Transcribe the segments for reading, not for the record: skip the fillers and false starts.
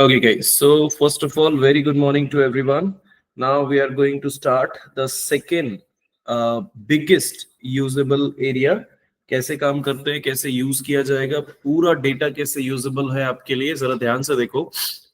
Okay, guys. So first of all, very good morning to everyone. Now we are going to start the second biggest usable area. कैसे काम करते हैं, कैसे use किया जाएगा, पूरा डेटा कैसे यूजेबल है आपके लिए, जरा ध्यान से देखो।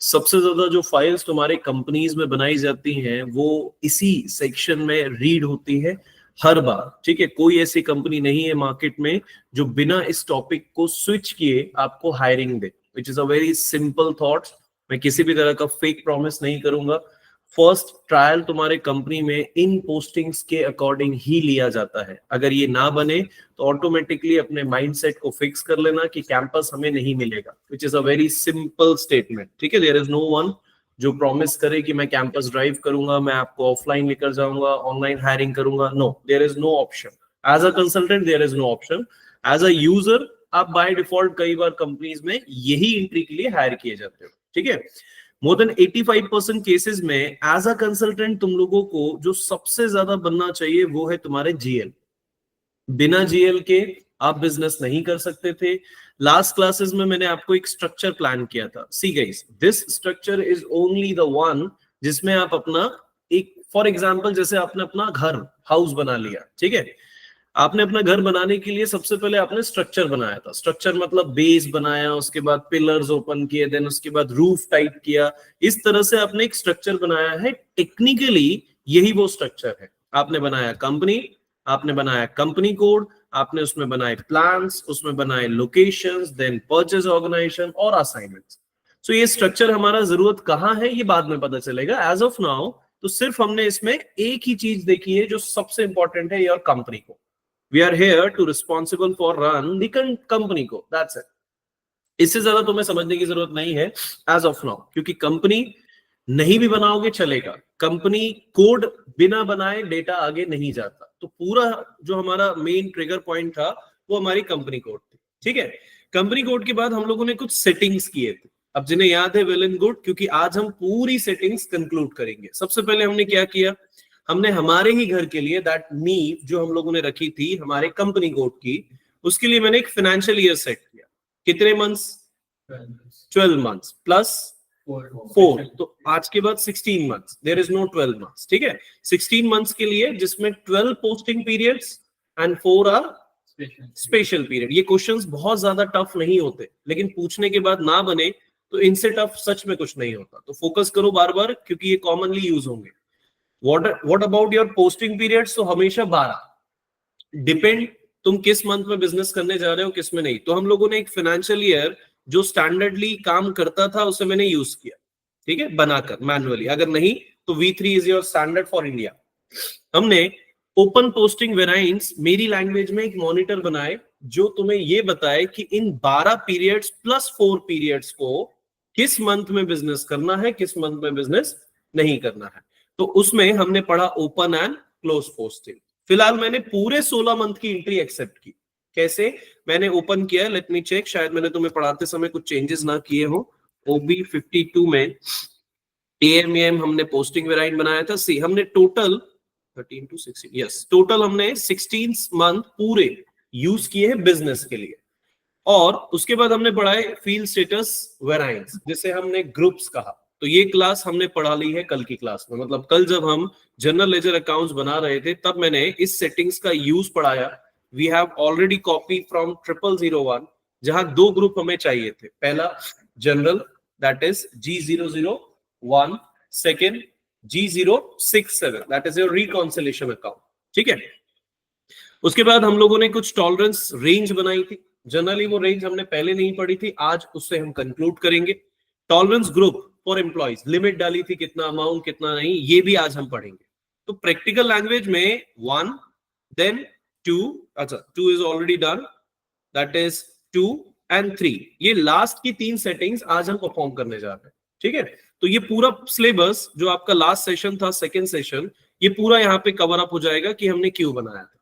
सबसे ज्यादा जो फाइल्स तुम्हारे कंपनीज में बनाई जाती हैं वो इसी सेक्शन में रीड होती है हर बार। ठीक है, कोई ऐसी कंपनी नहीं है मार्केट में जो बिना इस टॉपिक को स्विच किए आपको hiring they, which is a very simple thought. मैं किसी भी तरह का फेक प्रॉमिस नहीं करूंगा। फर्स्ट ट्रायल तुम्हारे कंपनी में इन पोस्टिंग्स के अकॉर्डिंग ही लिया जाता है। अगर ये ना बने तो ऑटोमेटिकली अपने माइंडसेट को फिक्स कर लेना कि कैंपस हमें नहीं मिलेगा, which is a very simple statement. ठीक है, देयर इज नो वन जो प्रॉमिस करे कि मैं कैंपस ड्राइव करूंगा, मैं आपको ऑफलाइन लेकर जाऊंगा, ऑनलाइन हायरिंग करूंगा। No, there is no option. As a consultant there is no option. As a user आप बाय डिफॉल्ट कई बार कंपनीज में यही एंट्री के लिए हायर किए जाते हो। ठीक है, मोर देन 85% केसेस में एज अ कंसल्टेंट तुम लोगों को जो सबसे ज्यादा बनना चाहिए वो है तुम्हारे जीएल। बिना जीएल के आप बिजनेस नहीं कर सकते थे। लास्ट क्लासेस में मैंने आपको एक स्ट्रक्चर प्लान किया था। See guys, this structure is only the one जिसमें आप अपना एक, फॉर एग्जांपल जैसे आपने अपना घर हाउस बना लिया। ठीक है, आपने अपना घर बनाने के लिए सबसे पहले आपने स्ट्रक्चर बनाया था। स्ट्रक्चर मतलब बेस बनाया, उसके बाद पिलर्स ओपन किए, देन उसके बाद रूफ टाइप किया। इस तरह से आपने एक स्ट्रक्चर बनाया है। टेक्निकली यही वो स्ट्रक्चर है। आपने बनाया कंपनी, आपने बनाया कंपनी कोड, आपने उसमें बनाए प्लान्स, उसमें बनाए लोकेशंस, देन परचेज ऑर्गेनाइजेशन और असाइनमेंट्स। सो ये स्ट्रक्चर हमारा जरूरत कहाँ है ये बाद में पता चलेगा। एज ऑफ नाउ तो सिर्फ हमने इसमें एक ही चीज देखी है जो सबसे इंपॉर्टेंट है, योर कंपनी को। We are here to responsible for run the company को, that's it. इससे ज्यादा तुम्हें समझने की जरूरत नहीं है as of now, क्योंकि कंपनी नहीं भी बनाओगे चलेगा। कंपनी कोड बिना बनाए डेटा आगे नहीं जाता। तो पूरा जो हमारा मेन ट्रिगर पॉइंट था वो हमारी कंपनी कोड थी। ठीक है, कंपनी कोड के बाद हम लोगों ने कुछ सेटिंग्स किए थे। अब जिन्हें याद है वेल एंड गुड, क्योंकि आज हम पूरी सेटिंग्स कंक्लूड करेंगे। सबसे पहले हमने क्या किया, हमने हमारे ही घर के लिए दैट नीव जो हम लोगों ने रखी थी हमारे कंपनी कोड की, उसके लिए मैंने एक फाइनेंशियल ईयर सेट किया। कितने मंथ्स? 12 मंथ्स प्लस 4, तो आज के बाद 16 months. There is no 12 months. ठीक है, 16 मंथ्स के लिए जिसमें 12 posting periods and 4 are special period. ये क्वेश्चंस बहुत ज्यादा टफ नहीं होते, लेकिन पूछने के बाद ना बने तो इनसे टफ सच में कुछ नहीं होता। तो फोकस करो बार बार, क्योंकि ये कॉमनली यूज होंगे। What about your posting periods? तो हमेशा 12। डिपेंड तुम किस मंथ में बिजनेस करने जा रहे हो, किस में नहीं। तो हम लोगों ने एक फाइनेंशियल ईयर जो स्टैंडर्डली काम करता था उसे मैंने यूज किया। ठीक है, बनाकर मैन्युअली। अगर नहीं तो V3 is your standard for India. हमने ओपन पोस्टिंग वेरिएंट्स मेरी लैंग्वेज में एक मॉनिटर बनाए जो तुम्हें ये बताए कि इन 12 पीरियड्स प्लस 4 पीरियड्स को किस मंथ में बिजनेस करना है, किस मंथ में बिजनेस नहीं करना है। तो उसमें हमने पढ़ा ओपन एंड क्लोज पोस्टिंग। फिलहाल मैंने पूरे 16 मंथ की एंट्री एक्सेप्ट की। कैसे मैंने ओपन किया, लेट मी चेक। शायद मैंने तुम्हें पढ़ाते समय कुछ चेंजेस ना किए हो। OB 52 में AMAM हमने पोस्टिंग वेरिएंट बनाया था। सी हमने टोटल 13 to 16, यस टोटल हमने 16 मंथ पूरे यूज किए हैं बिजनेस के लिए। और उसके बाद हमने पढ़ाए फील्ड स्टेटस वेरिएंट्स, जिसे हमने ग्रुप्स कहा। तो ये क्लास हमने पढ़ा ली है कल की क्लास में। मतलब कल जब हम जनरल लेजर अकाउंट्स बना रहे थे तब मैंने इस सेटिंग्स का यूज पढ़ाया। We have already copy from 0001, जहां 2 ग्रुप हमें चाहिए थे। पहला general, that is G001, second G067, that is your reconciliation account. ठीक है, उसके बाद हम लोगों ने कुछ टॉलरेंस रेंज बनाई थी। जनरली वो रेंज हमने पहले नहीं पढ़ी थी, आज उससे हम कंक्लूड करेंगे। Tolerance group for employees, limit डाली थी कितना अमाउंट कितना नहीं, ये भी आज हम पढ़ेंगे। तो प्रैक्टिकल लैंग्वेज में 1 देन 2, अच्छा 2 is already done, that is 2 and 3। ये लास्ट की 3 सेटिंग्स आज हम परफॉर्म करने जा रहे हैं। ठीक है, तो ये पूरा सिलेबस जो आपका लास्ट सेशन था, सेकेंड सेशन, ये पूरा यहाँ पे कवर अप हो जाएगा कि हमने क्यों बनाया था।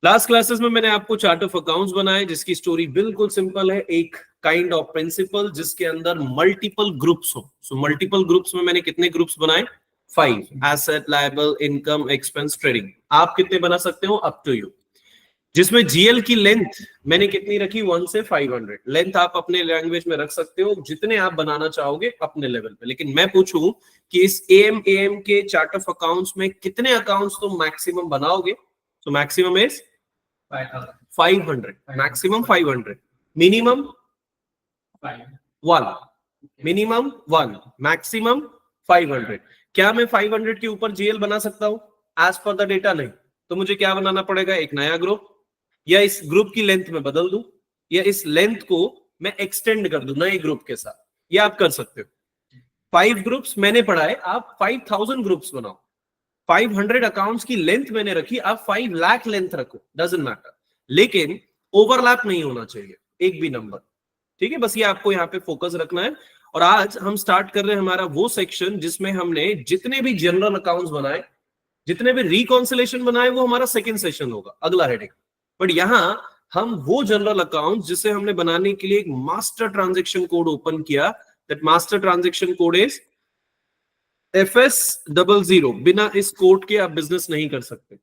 लास्ट क्लासेस में मैंने आपको चार्ट ऑफ अकाउंट्स बनाए जिसकी स्टोरी बिल्कुल सिंपल है। एक काइंड ऑफ प्रिंसिपल जिसके अंदर मल्टीपल ग्रुप्स हो। सो मल्टीपल ग्रुप्स में मैंने कितने ग्रुप्स बनाए? 5, asset, liable, income, expense, trading. आप कितने बना सकते हो? Up to you. जिसमें जीएल की लेंथ मैंने कितनी रखी 1 से 500। लेंथ आप अपने लैंग्वेज में रख सकते हो जितने आप बनाना चाहोगे अपने लेवल पे, लेकिन मैं पूछूं कि इस एएम के चार्ट ऑफ अकाउंट्स में कितने अकाउंट्स तुम मैक्सिमम बनाओगे, तो maximum is 500, maximum 500, minimum 1, minimum 1, maximum 500। क्या मैं 500 के ऊपर जीएल बना सकता हूं? एज पर द डेटा नहीं। तो मुझे क्या बनाना पड़ेगा? एक नया ग्रुप, या इस ग्रुप की लेंथ में बदल दूं, या इस लेंथ को मैं एक्सटेंड कर दूं नए ग्रुप के साथ। ये आप कर सकते हो। 5 ग्रुप्स मैंने पढ़ाए, आप 5000 ग्रुप्स बनाओ। 500 अकाउंट्स की लेंथ मैंने रखी, आप 5 लाख लेंथ रखो, डजंट मैटर, लेकिन ओवरलैप नहीं होना चाहिए एक भी नंबर। ठीक है, बस ये आपको यहाँ पे फोकस रखना है। और आज हम स्टार्ट कर रहे हैं हमारा वो सेक्शन जिसमें हमने जितने भी जनरल अकाउंट्स बनाए, जितने भी रिकॉन्सिलेशन बनाए, वो हमारा सेकंड सेशन होगा, अगला हेडिंग। बट यहां हम वो जनरल अकाउंट जिसे हमने बनाने के लिए एक मास्टर ट्रांजैक्शन कोड ओपन किया, that master transaction code is FS00। बिना इस कोड के आप बिजनेस नहीं कर सकते।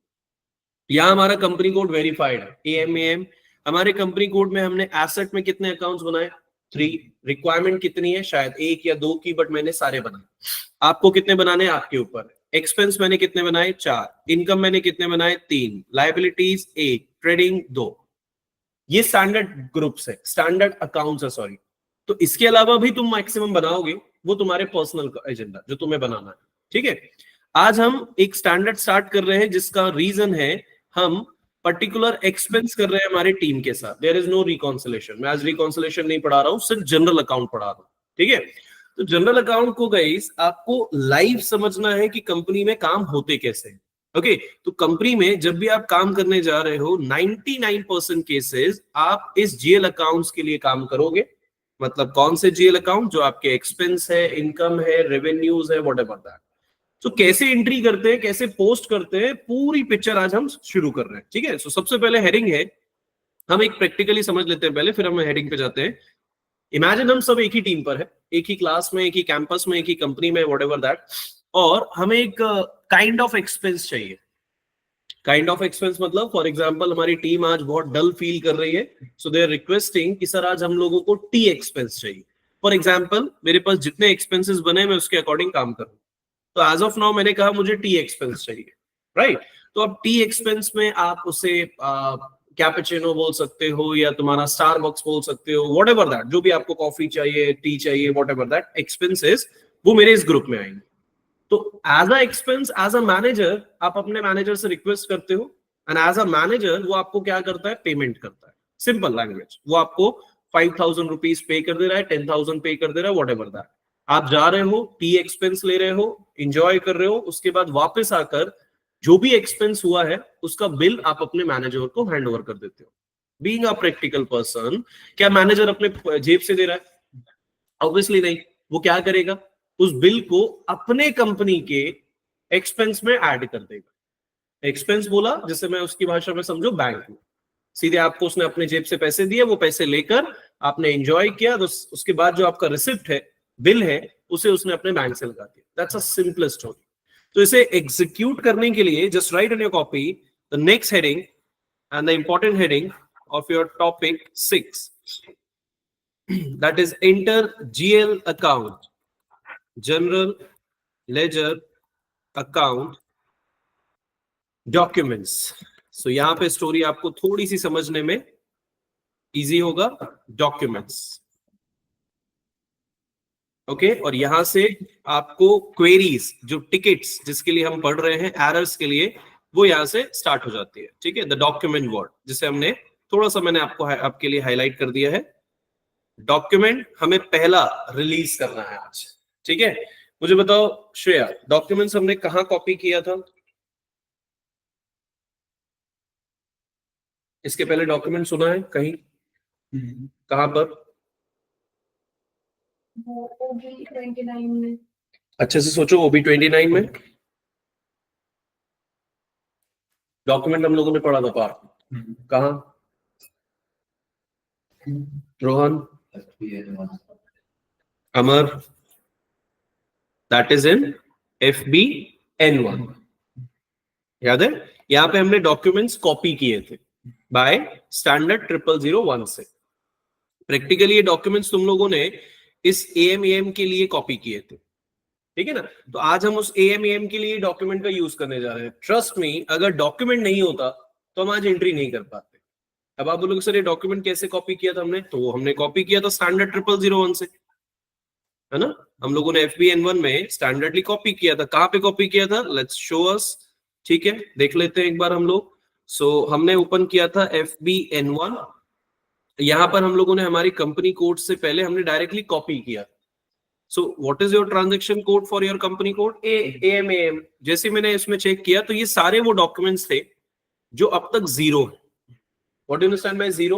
यहां हमारा कंपनी कोड वेरीफाइड है, एएम। हमारे कंपनी कोड में हमने एसेट में कितने अकाउंट्स बनाए? 3। रिक्वायरमेंट कितनी है? शायद 1 या 2 की, बट मैंने सारे बनाए। आपको कितने बनाने हैं आपके ऊपर है। एक्सपेंस मैंने कितने बनाए? 4। इनकम मैंने कितने बनाए? 3। Liabilities 1, trading 2। ये स्टैंडर्ड ग्रुप्स है, स्टैंडर्ड अकाउंट्स है, सॉरी। तो इसके अलावा भी तुम मैक्सिमम बनाओगे, वो तुम्हारे पर्सनल एजेंडा जो तुम्हें बनाना है। ठीक है, आज हम एक स्टैंडर्ड स्टार्ट कर रहे हैं जिसका रीजन है हम पर्टिकुलर एक्सपेंस कर रहे हैं हमारी टीम के साथ। There is no reconciliation. मैं आज रिकॉन्सिलेशन नहीं पढ़ा रहा हूं, सिर्फ जनरल अकाउंट पढ़ा रहा हूं। ठीक है, तो जनरल अकाउंट को गाइस आपको लाइव समझना है कि कंपनी में काम होते कैसे हैं। ओके, तो कंपनी में जब भी आप काम करने जा रहे हो, 99% केसेस आप इस जीएल अकाउंट्स के लिए काम करोगे। मतलब कौन से जीएल अकाउंट? जो आपके एक्सपेंस है, इनकम है, रेवेन्यूज है, व्हाटएवर दैट। तो कैसे एंट्री करते हैं, कैसे पोस्ट करते हैं, पूरी पिक्चर आज हम शुरू कर रहे हैं। ठीक है, सो सबसे पहले हेडिंग है, हम एक प्रैक्टिकली समझ लेते हैं पहले, फिर हम हेडिंग पे जाते हैं। इमेजिन हम सब एक ही टीम पर है, एक ही क्लास में, एक ही कैंपस में, एक ही कंपनी में, व्हाटएवर दैट, और हमें एक काइंड ऑफ एक्सपेंस चाहिए। काइंड ऑफ एक्सपेंस मतलब फॉर एग्जांपल हमारी टीम आज बहुत डल फील कर रही है, सो दे आर रिक्वेस्टिंग कि सर आज हम लोगों को टी एक्सपेंस चाहिए। फॉर एग्जांपल मेरे पास जितने एक्सपेंसेस बने मैं उसके अकॉर्डिंग काम करूं। तो एज ऑफ नाउ मैंने कहा मुझे टी एक्सपेंस चाहिए, राइट। तो अब टी एक्सपेंस में आप उसे कैपेचिनो बोल सकते हो, या तुम्हारा स्टारबक्स बोल सकते हो, व्हाटएवर दैट, जो भी आपको कॉफी चाहिए, टी चाहिए, व्हाटएवर दैट एक्सपेंसेस, वो मेरे इस ग्रुप में आएंगे। तो as a expense, as a manager आप अपने मैनेजर से रिक्वेस्ट करते हो, एंड एज अ मैनेजर वो आपको क्या करता है? पेमेंट करता है। सिंपल लैंग्वेज, वो आपको 5000 रुपीज पे कर दे रहा है, 10,000 पे कर दे रहा है, व्हाटएवर दैट। आप जा रहे हो, टी एक्सपेंस ले रहे हो, एंजॉय कर रहे हो, उसके बाद वापस आकर जो भी एक्सपेंस हुआ है उसका बिल आप अपने मैनेजर को हैंड ओवर कर देते हो। बीइंग अ प्रैक्टिकल पर्सन, क्या मैनेजर अपने जेब से दे रहा है? ऑब्वियसली नहीं। वो क्या करेगा? उस बिल को अपने कंपनी के एक्सपेंस में ऐड कर देगा। एक्सपेंस बोला जैसे मैं उसकी भाषा में समझो बैंक में, सीधे आपको उसने अपने जेब से पैसे दिए, वो पैसे लेकर आपने एंजॉय किया, तो उसके बाद जो आपका रिसिप्ट है, बिल है, उसे उसने अपने बैंक से लगा दिया। That's a simplest story. तो इसे एग्जीक्यूट करने के लिए just right in your copy the next heading and the important heading of your topic 6, that is enter GL account, general ledger account documents। सो यहां पे स्टोरी आपको थोड़ी सी समझने में इजी होगा। डॉक्यूमेंट्स, ओके, और यहां से आपको क्वेरीज, जो टिकट्स जिसके लिए हम पढ़ रहे हैं, एरर्स के लिए, वो यहां से स्टार्ट हो जाती है। ठीक है, द डॉक्यूमेंट वर्ड जिसे हमने थोड़ा सा मैंने आपके लिए हाईलाइट कर दिया है। डॉक्यूमेंट हमें पहला रिलीज करना है आज। ठीक है, मुझे बताओ श्रेया, डॉक्यूमेंट्स हमने कहां कॉपी किया था? इसके पहले डॉक्यूमेंट सुना है कहीं? कहां पर? OB29 में। अच्छे से सोचो, OB29 में डॉक्यूमेंट हम लोगों ने पढ़ा था पार्ट। कहां? रोहन, अमर, दैट इज इन FBN1। याद है? यहां पे हमने डॉक्यूमेंट्स कॉपी किए थे। बाय स्टैंडर्ड 0001 से। प्रैक्टिकली ये डॉक्यूमेंट्स तुम लोगों ने इस AMAM के लिए कॉपी किए थे, ठीक है ना। तो आज हम उस AMAM के लिए डॉक्यूमेंट का यूज करने जा रहे हैं। ट्रस्ट मी, अगर डॉक्यूमेंट नहीं होता तो हम आज एंट्री नहीं कर पाते। अब आप बोलोगे सर ये डॉक्यूमेंट कैसे कॉपी किया था हमने, तो हमने कॉपी किया था स्टैंडर्ड 0001 से, है ना। हम लोगों ने FBN1 में स्टैंडर्डली कॉपी किया था। कहां पे कॉपी किया था, लेट्स शो अस, ठीक है, देख लेते हैं एक बार हम लोग। सो हमने ओपन किया था FBN1, यहां पर हम लोगों ने हमारी कंपनी कोड से पहले हमने डायरेक्टली कॉपी किया। So what is your transaction code for your company code, AMAM। जैसे मैंने इसमें चेक किया तो ये सारे वो डॉक्यूमेंट्स थे जो अब तक जीरो है। What do you understand by zero,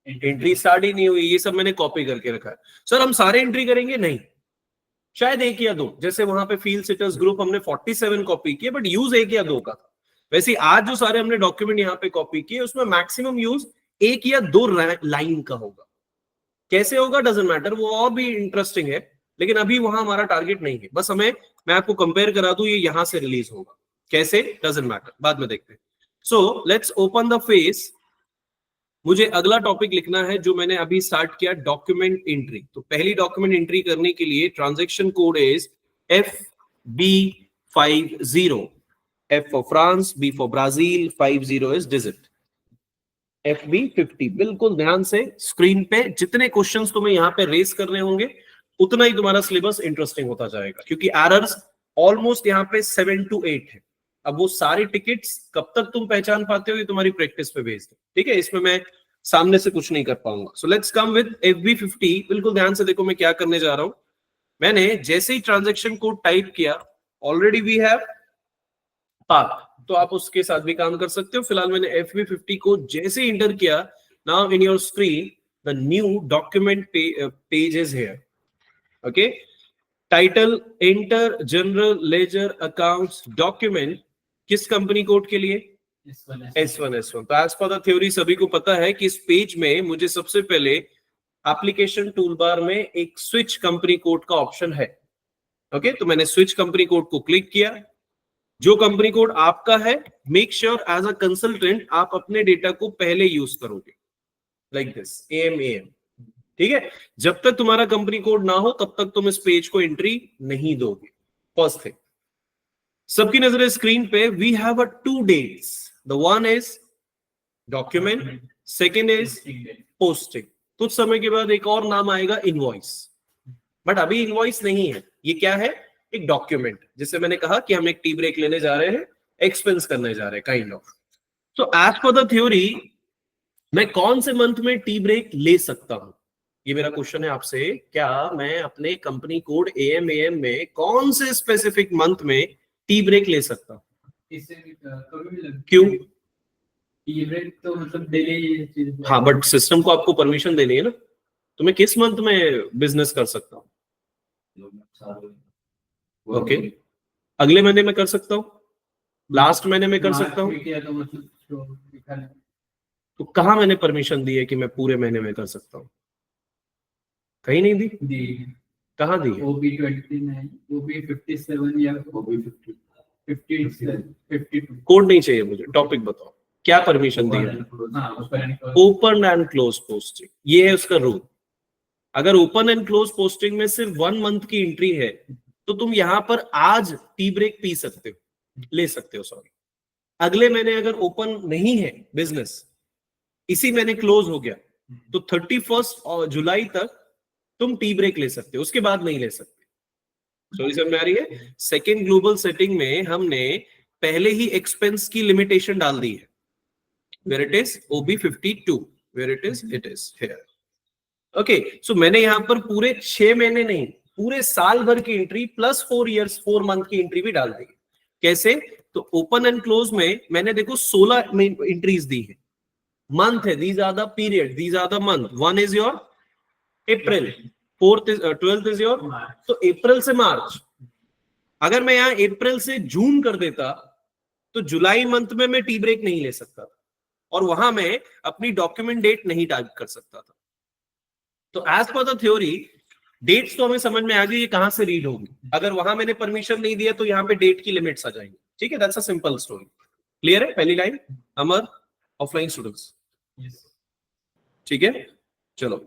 entry start ही नहीं हुई, ये सब मैंने कॉपी करके रखा है। सर हम सारे एंट्री करेंगे, नहीं, शायद एक या दो। जैसे वहां पे फील्ड सिटर्स ग्रुप हमने 47 कॉपी किए, बट यूज एक या दो का था। वैसे आज जो सारे हमने डॉक्यूमेंट यहाँ पे कॉपी किए उसमें मैक्सिमम यूज एक या दो लाइन का होगा। कैसे होगा डजंट मैटर, वो और भी इंटरेस्टिंग है, लेकिन अभी वहां हमारा टारगेट नहीं है। बस हमें, मैं आपको कंपेयर करा दूं, ये यहां से रिलीज होगा, कैसे डजंट मैटर, बाद में देखते हैं। So let's open the face. मुझे अगला टॉपिक लिखना है जो मैंने अभी स्टार्ट किया, डॉक्यूमेंट एंट्री। तो पहली डॉक्यूमेंट एंट्री करने के लिए transaction code is FB50, F for France, B for Brazil, 50 is digit, FB50। बिल्कुल ध्यान से स्क्रीन पे जितने क्वेश्चंस तुम्हें यहाँ पे रेस करने होंगे उतना ही तुम्हारा सिलेबस इंटरेस्टिंग होता जाएगा, क्योंकि एरर्स ऑलमोस्ट यहाँ पे 7 to 8 है। अब वो सारे टिकट्स कब तक तुम पहचान पाते हो, ये तुम्हारी प्रैक्टिस पे बेस्ड है, ठीक है। इसमें मैं सामने से कुछ नहीं कर पाऊंगा। So let's come with FB50। बिल्कुल ध्यान से देखो मैं क्या करने जा रहा हूं। मैंने जैसे ही ट्रांजैक्शन कोड टाइप किया, ऑलरेडी वी हैव पाथ, तो आप उसके साथ भी काम कर सकते हो। फिलहाल मैंने FB50 को जैसे इंटर किया, now in your screen the new document page is here, okay. Title, enter general ledger accounts document, किस कंपनी कोड के लिए, S1। तो एज पर द थ्योरी सभी को पता है कि इस पेज में मुझे सबसे पहले एप्लीकेशन टूलबार में एक स्विच कंपनी कोड का ऑप्शन है, ओके। तो मैंने स्विच कंपनी कोड को क्लिक किया। जो कंपनी कोड आपका है, make sure as a consultant आप अपने डेटा को पहले यूज करोगे, लाइक दिस AMAM, ठीक है। जब तक तुम्हारा कंपनी कोड ना हो तब तक तुम इस पेज को एंट्री नहीं दोगे। फर्स्ट थिंग, सबकी नजरें स्क्रीन पे, we have 2 dates, the one is document, second is posting. कुछ समय के बाद एक और नाम आएगा इनवॉइस, बट अभी इनवॉइस नहीं है। ये क्या है, एक डॉक्यूमेंट, जिससे मैंने कहा कि हम एक टी ब्रेक लेने जा रहे हैं, एक्सपेंस करने जा रहे हैं, kind of. So as per the theory मैं कौन से मंथ में टी ब्रेक ले सकता हूं, ये मेरा क्वेश्चन है आपसे। क्या मैं अपने कंपनी कोड AMAM में कौन से स्पेसिफिक मंथ में टी ब्रेक ले सकता हूं? क्यों? टी ब्रेक तो मतलब डेली, हाँ, बट सिस्टम को आपको परमिशन देनी है ना। तो मैं किस मंथ में बिजनेस कर सकता हूँ? ओके, अगले महीने में कर सकता हूँ, लास्ट महीने में कर सकता हूँ। तो कहाँ मैंने परमिशन दी है कि मैं पूरे महीने में कर सकता हूँ? कहीं नहीं दी। कहाँ दी? OB57 या OB52। कोड नहीं चाहिए मुझे, टॉपिक बताओ, क्या परमिशन दी है? ओपन एंड क्लोज पोस्टिंग, ये है उसका रूल। अगर ओपन एंड क्लोज पोस्टिंग में सिर्फ 1 मंथ की एंट्री है तो तुम यहां पर आज टी ब्रेक पी सकते हो, ले सकते हो, सॉरी। अगले महीने अगर ओपन नहीं है बिजनेस, इसी महीने क्लोज हो गया, तो 31 जुलाई तक तुम टी ब्रेक ले सकते हो, उसके बाद नहीं ले सकते। सॉरी, समझ में आ रही है? सेकेंड ग्लोबल सेटिंग में हमने पहले ही एक्सपेंस की लिमिटेशन डाल दी है, where it is OB52, where it is here, okay. So मैंने यहां पर पूरे 6 महीने नहीं, पूरे साल भर की एंट्री प्लस 4 मंथ की एंट्री भी डाल दी। कैसे? तो ओपन एंड क्लोज में मैंने देखो 16 एंट्रीज दी है, मंथ है, these are the period, these are the month. 1 is your April, 12th is your, तो अप्रैल से मार्च। अगर मैं यहां अप्रैल से जून कर देता तो जुलाई मंथ में मैं टी ब्रेक नहीं ले सकता था, और वहां मैं अपनी डॉक्यूमेंट डेट नहीं टाइप कर सकता था। तो as per the theory dates तो हमें समझ में आ गई, ये कहां से रीड होगी। अगर वहां मैंने परमिशन नहीं दिया तो यहाँ पे डेट की लिमिट्स आ जाएंगी, ठीक है। That's a simple story. Clear है? पहली लाइन, अमर, ऑफलाइन स्टूडेंट्स ठीक है, चलो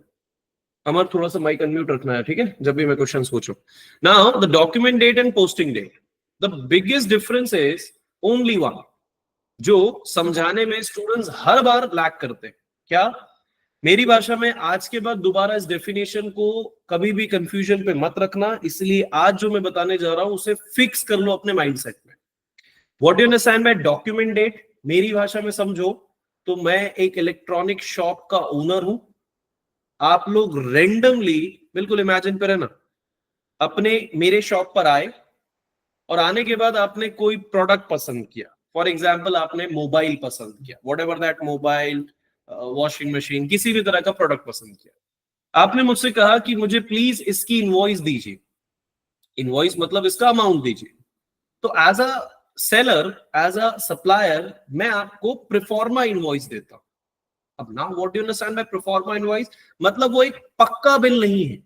अमर थोड़ा सा माइक अनम्यूट रखना है, ठीक है, जब भी मैं क्वेश्चन पूछूं. Now the document date and posting date, the biggest difference is only one, जो समझाने में स्टूडेंट्स हर बार लैक करते हैं. क्या? मेरी भाषा में आज के बाद दोबारा इस डेफिनेशन को कभी भी कंफ्यूजन पे मत रखना, इसलिए आज जो मैं बताने जा रहा हूं उसे फिक्स कर लो अपने माइंडसेट में. What do you understand bye document date? मेरी भाषा में समझो तो मैं एक इलेक्ट्रॉनिक शॉप का ओनर हूं. आप लोग रेंडमली, बिल्कुल इमेजिन करें ना, अपने मेरे शॉप पर आए और आने के बाद आपने कोई प्रोडक्ट पसंद किया. फॉर एग्जाम्पल आपने मोबाइल पसंद किया, what ever that mobile, washing machine, किसी भी तरह का प्रोडक्ट पसंद किया. आपने मुझसे कहा कि मुझे प्लीज इसकी इनवॉइस दीजिए. इनवॉइस मतलब इसका अमाउंट दीजिए. तो as a seller, as a supplier, मैं आपको प्रोफॉर्मा इनवॉइस देता हूं. अब now what do you understand by proforma invoice? मतलब वो एक पक्का बिल नहीं है.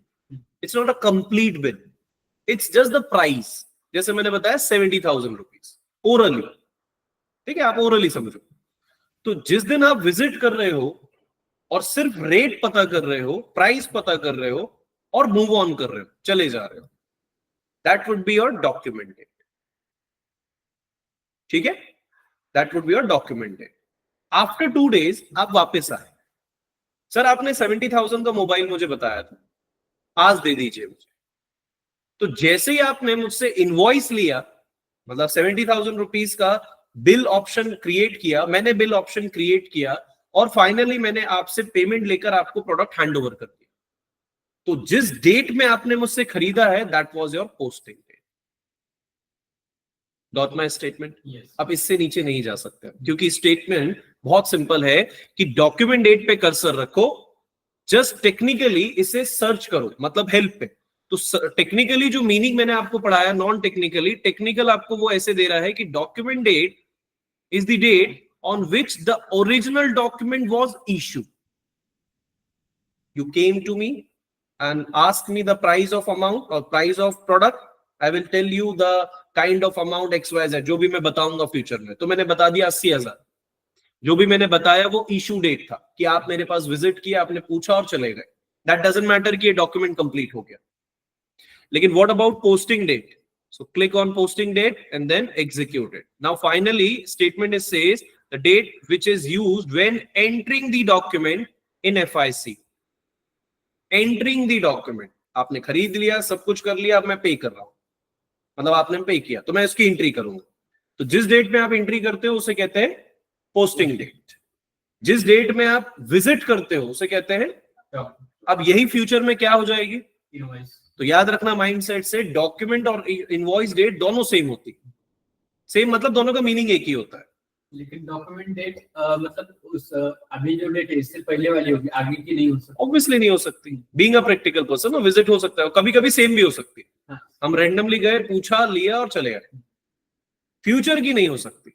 It's not a complete bill, it's just the price. जैसे मैंने बताया 70,000 रुपीज ओरली, ठीक है, आप ओरली समझो. तो जिस दिन आप विजिट कर रहे हो और सिर्फ रेट पता कर रहे हो, प्राइस पता कर रहे हो और मूव ऑन कर रहे हो, चले जा रहे हो, that would be your document date. ठीक है, that would be your document date. After 2 days आप वापस आए, सर आपने 70,000 का मोबाइल मुझे बताया था, आज दे दीजिए मुझे. तो जैसे ही आपने मुझसे इनवॉइस लिया, मतलब 70,000 रुपीज का बिल ऑप्शन क्रिएट किया, मैंने बिल ऑप्शन क्रिएट किया और फाइनली मैंने आपसे पेमेंट लेकर आपको प्रोडक्ट हैंड ओवर कर दिया. तो जिस डेट में आपने मुझसे खरीदा है, that was your posting date. That my statement. अब इससे नीचे नहीं जा सकते क्योंकि स्टेटमेंट बहुत सिंपल है कि डॉक्यूमेंट डेट पे कर्सर रखो, जस्ट टेक्निकली इसे सर्च करो, मतलब हेल्प पे. तो टेक्निकली जो मीनिंग मैंने आपको पढ़ाया, नॉन टेक्निकली, टेक्निकल आपको वो ऐसे दे रहा है कि document date is the date on which the original document was issued. You came to me and asked me the price of amount or price of product. I will tell you the kind of amount XYZ, जो भी मैं बताऊंगा future में. तो मैंने बता दिया 80,000. जो भी मैंने बताया वो इशू डेट था कि आप मेरे पास विजिट किया, आपने पूछा और चले गए. दैट डजंट मैटर कि ये डॉक्यूमेंट कंप्लीट हो गया. लेकिन what about posting date? So click on posting date and then execute it. Now finally statement is says the date which is used when entering the document in FIC. Entering the document, आपने खरीद लिया, सब कुछ कर लिया, अब मैं पे कर रहा हूं, मतलब आपने पे किया तो मैं इसकी एंट्री करूंगा. तो जिस डेट में आप एंट्री करते हो उसे कहते हैं पोस्टिंग डेट. जिस डेट में आप विजिट करते हो उसे कहते हैं. अब यही फ्यूचर में क्या हो जाएगी? तो याद रखना माइंडसेट से, डॉक्यूमेंट और इनवॉइस डेट दोनों सेम होती है. सेम मतलब दोनों का मीनिंग एक ही होता है. लेकिन डॉक्यूमेंट डेट मतलब उस अभी जो डेट है इससे पहले वाली होगी, आगे की नहीं हो सकती. ऑब्वियसली नहीं हो सकती. Being a practical person visit हो सकता है, कभी कभी सेम भी हो सकती है. हाँ. हम रैंडमली गए, पूछा, लिया और चले गए. फ्यूचर की नहीं हो सकती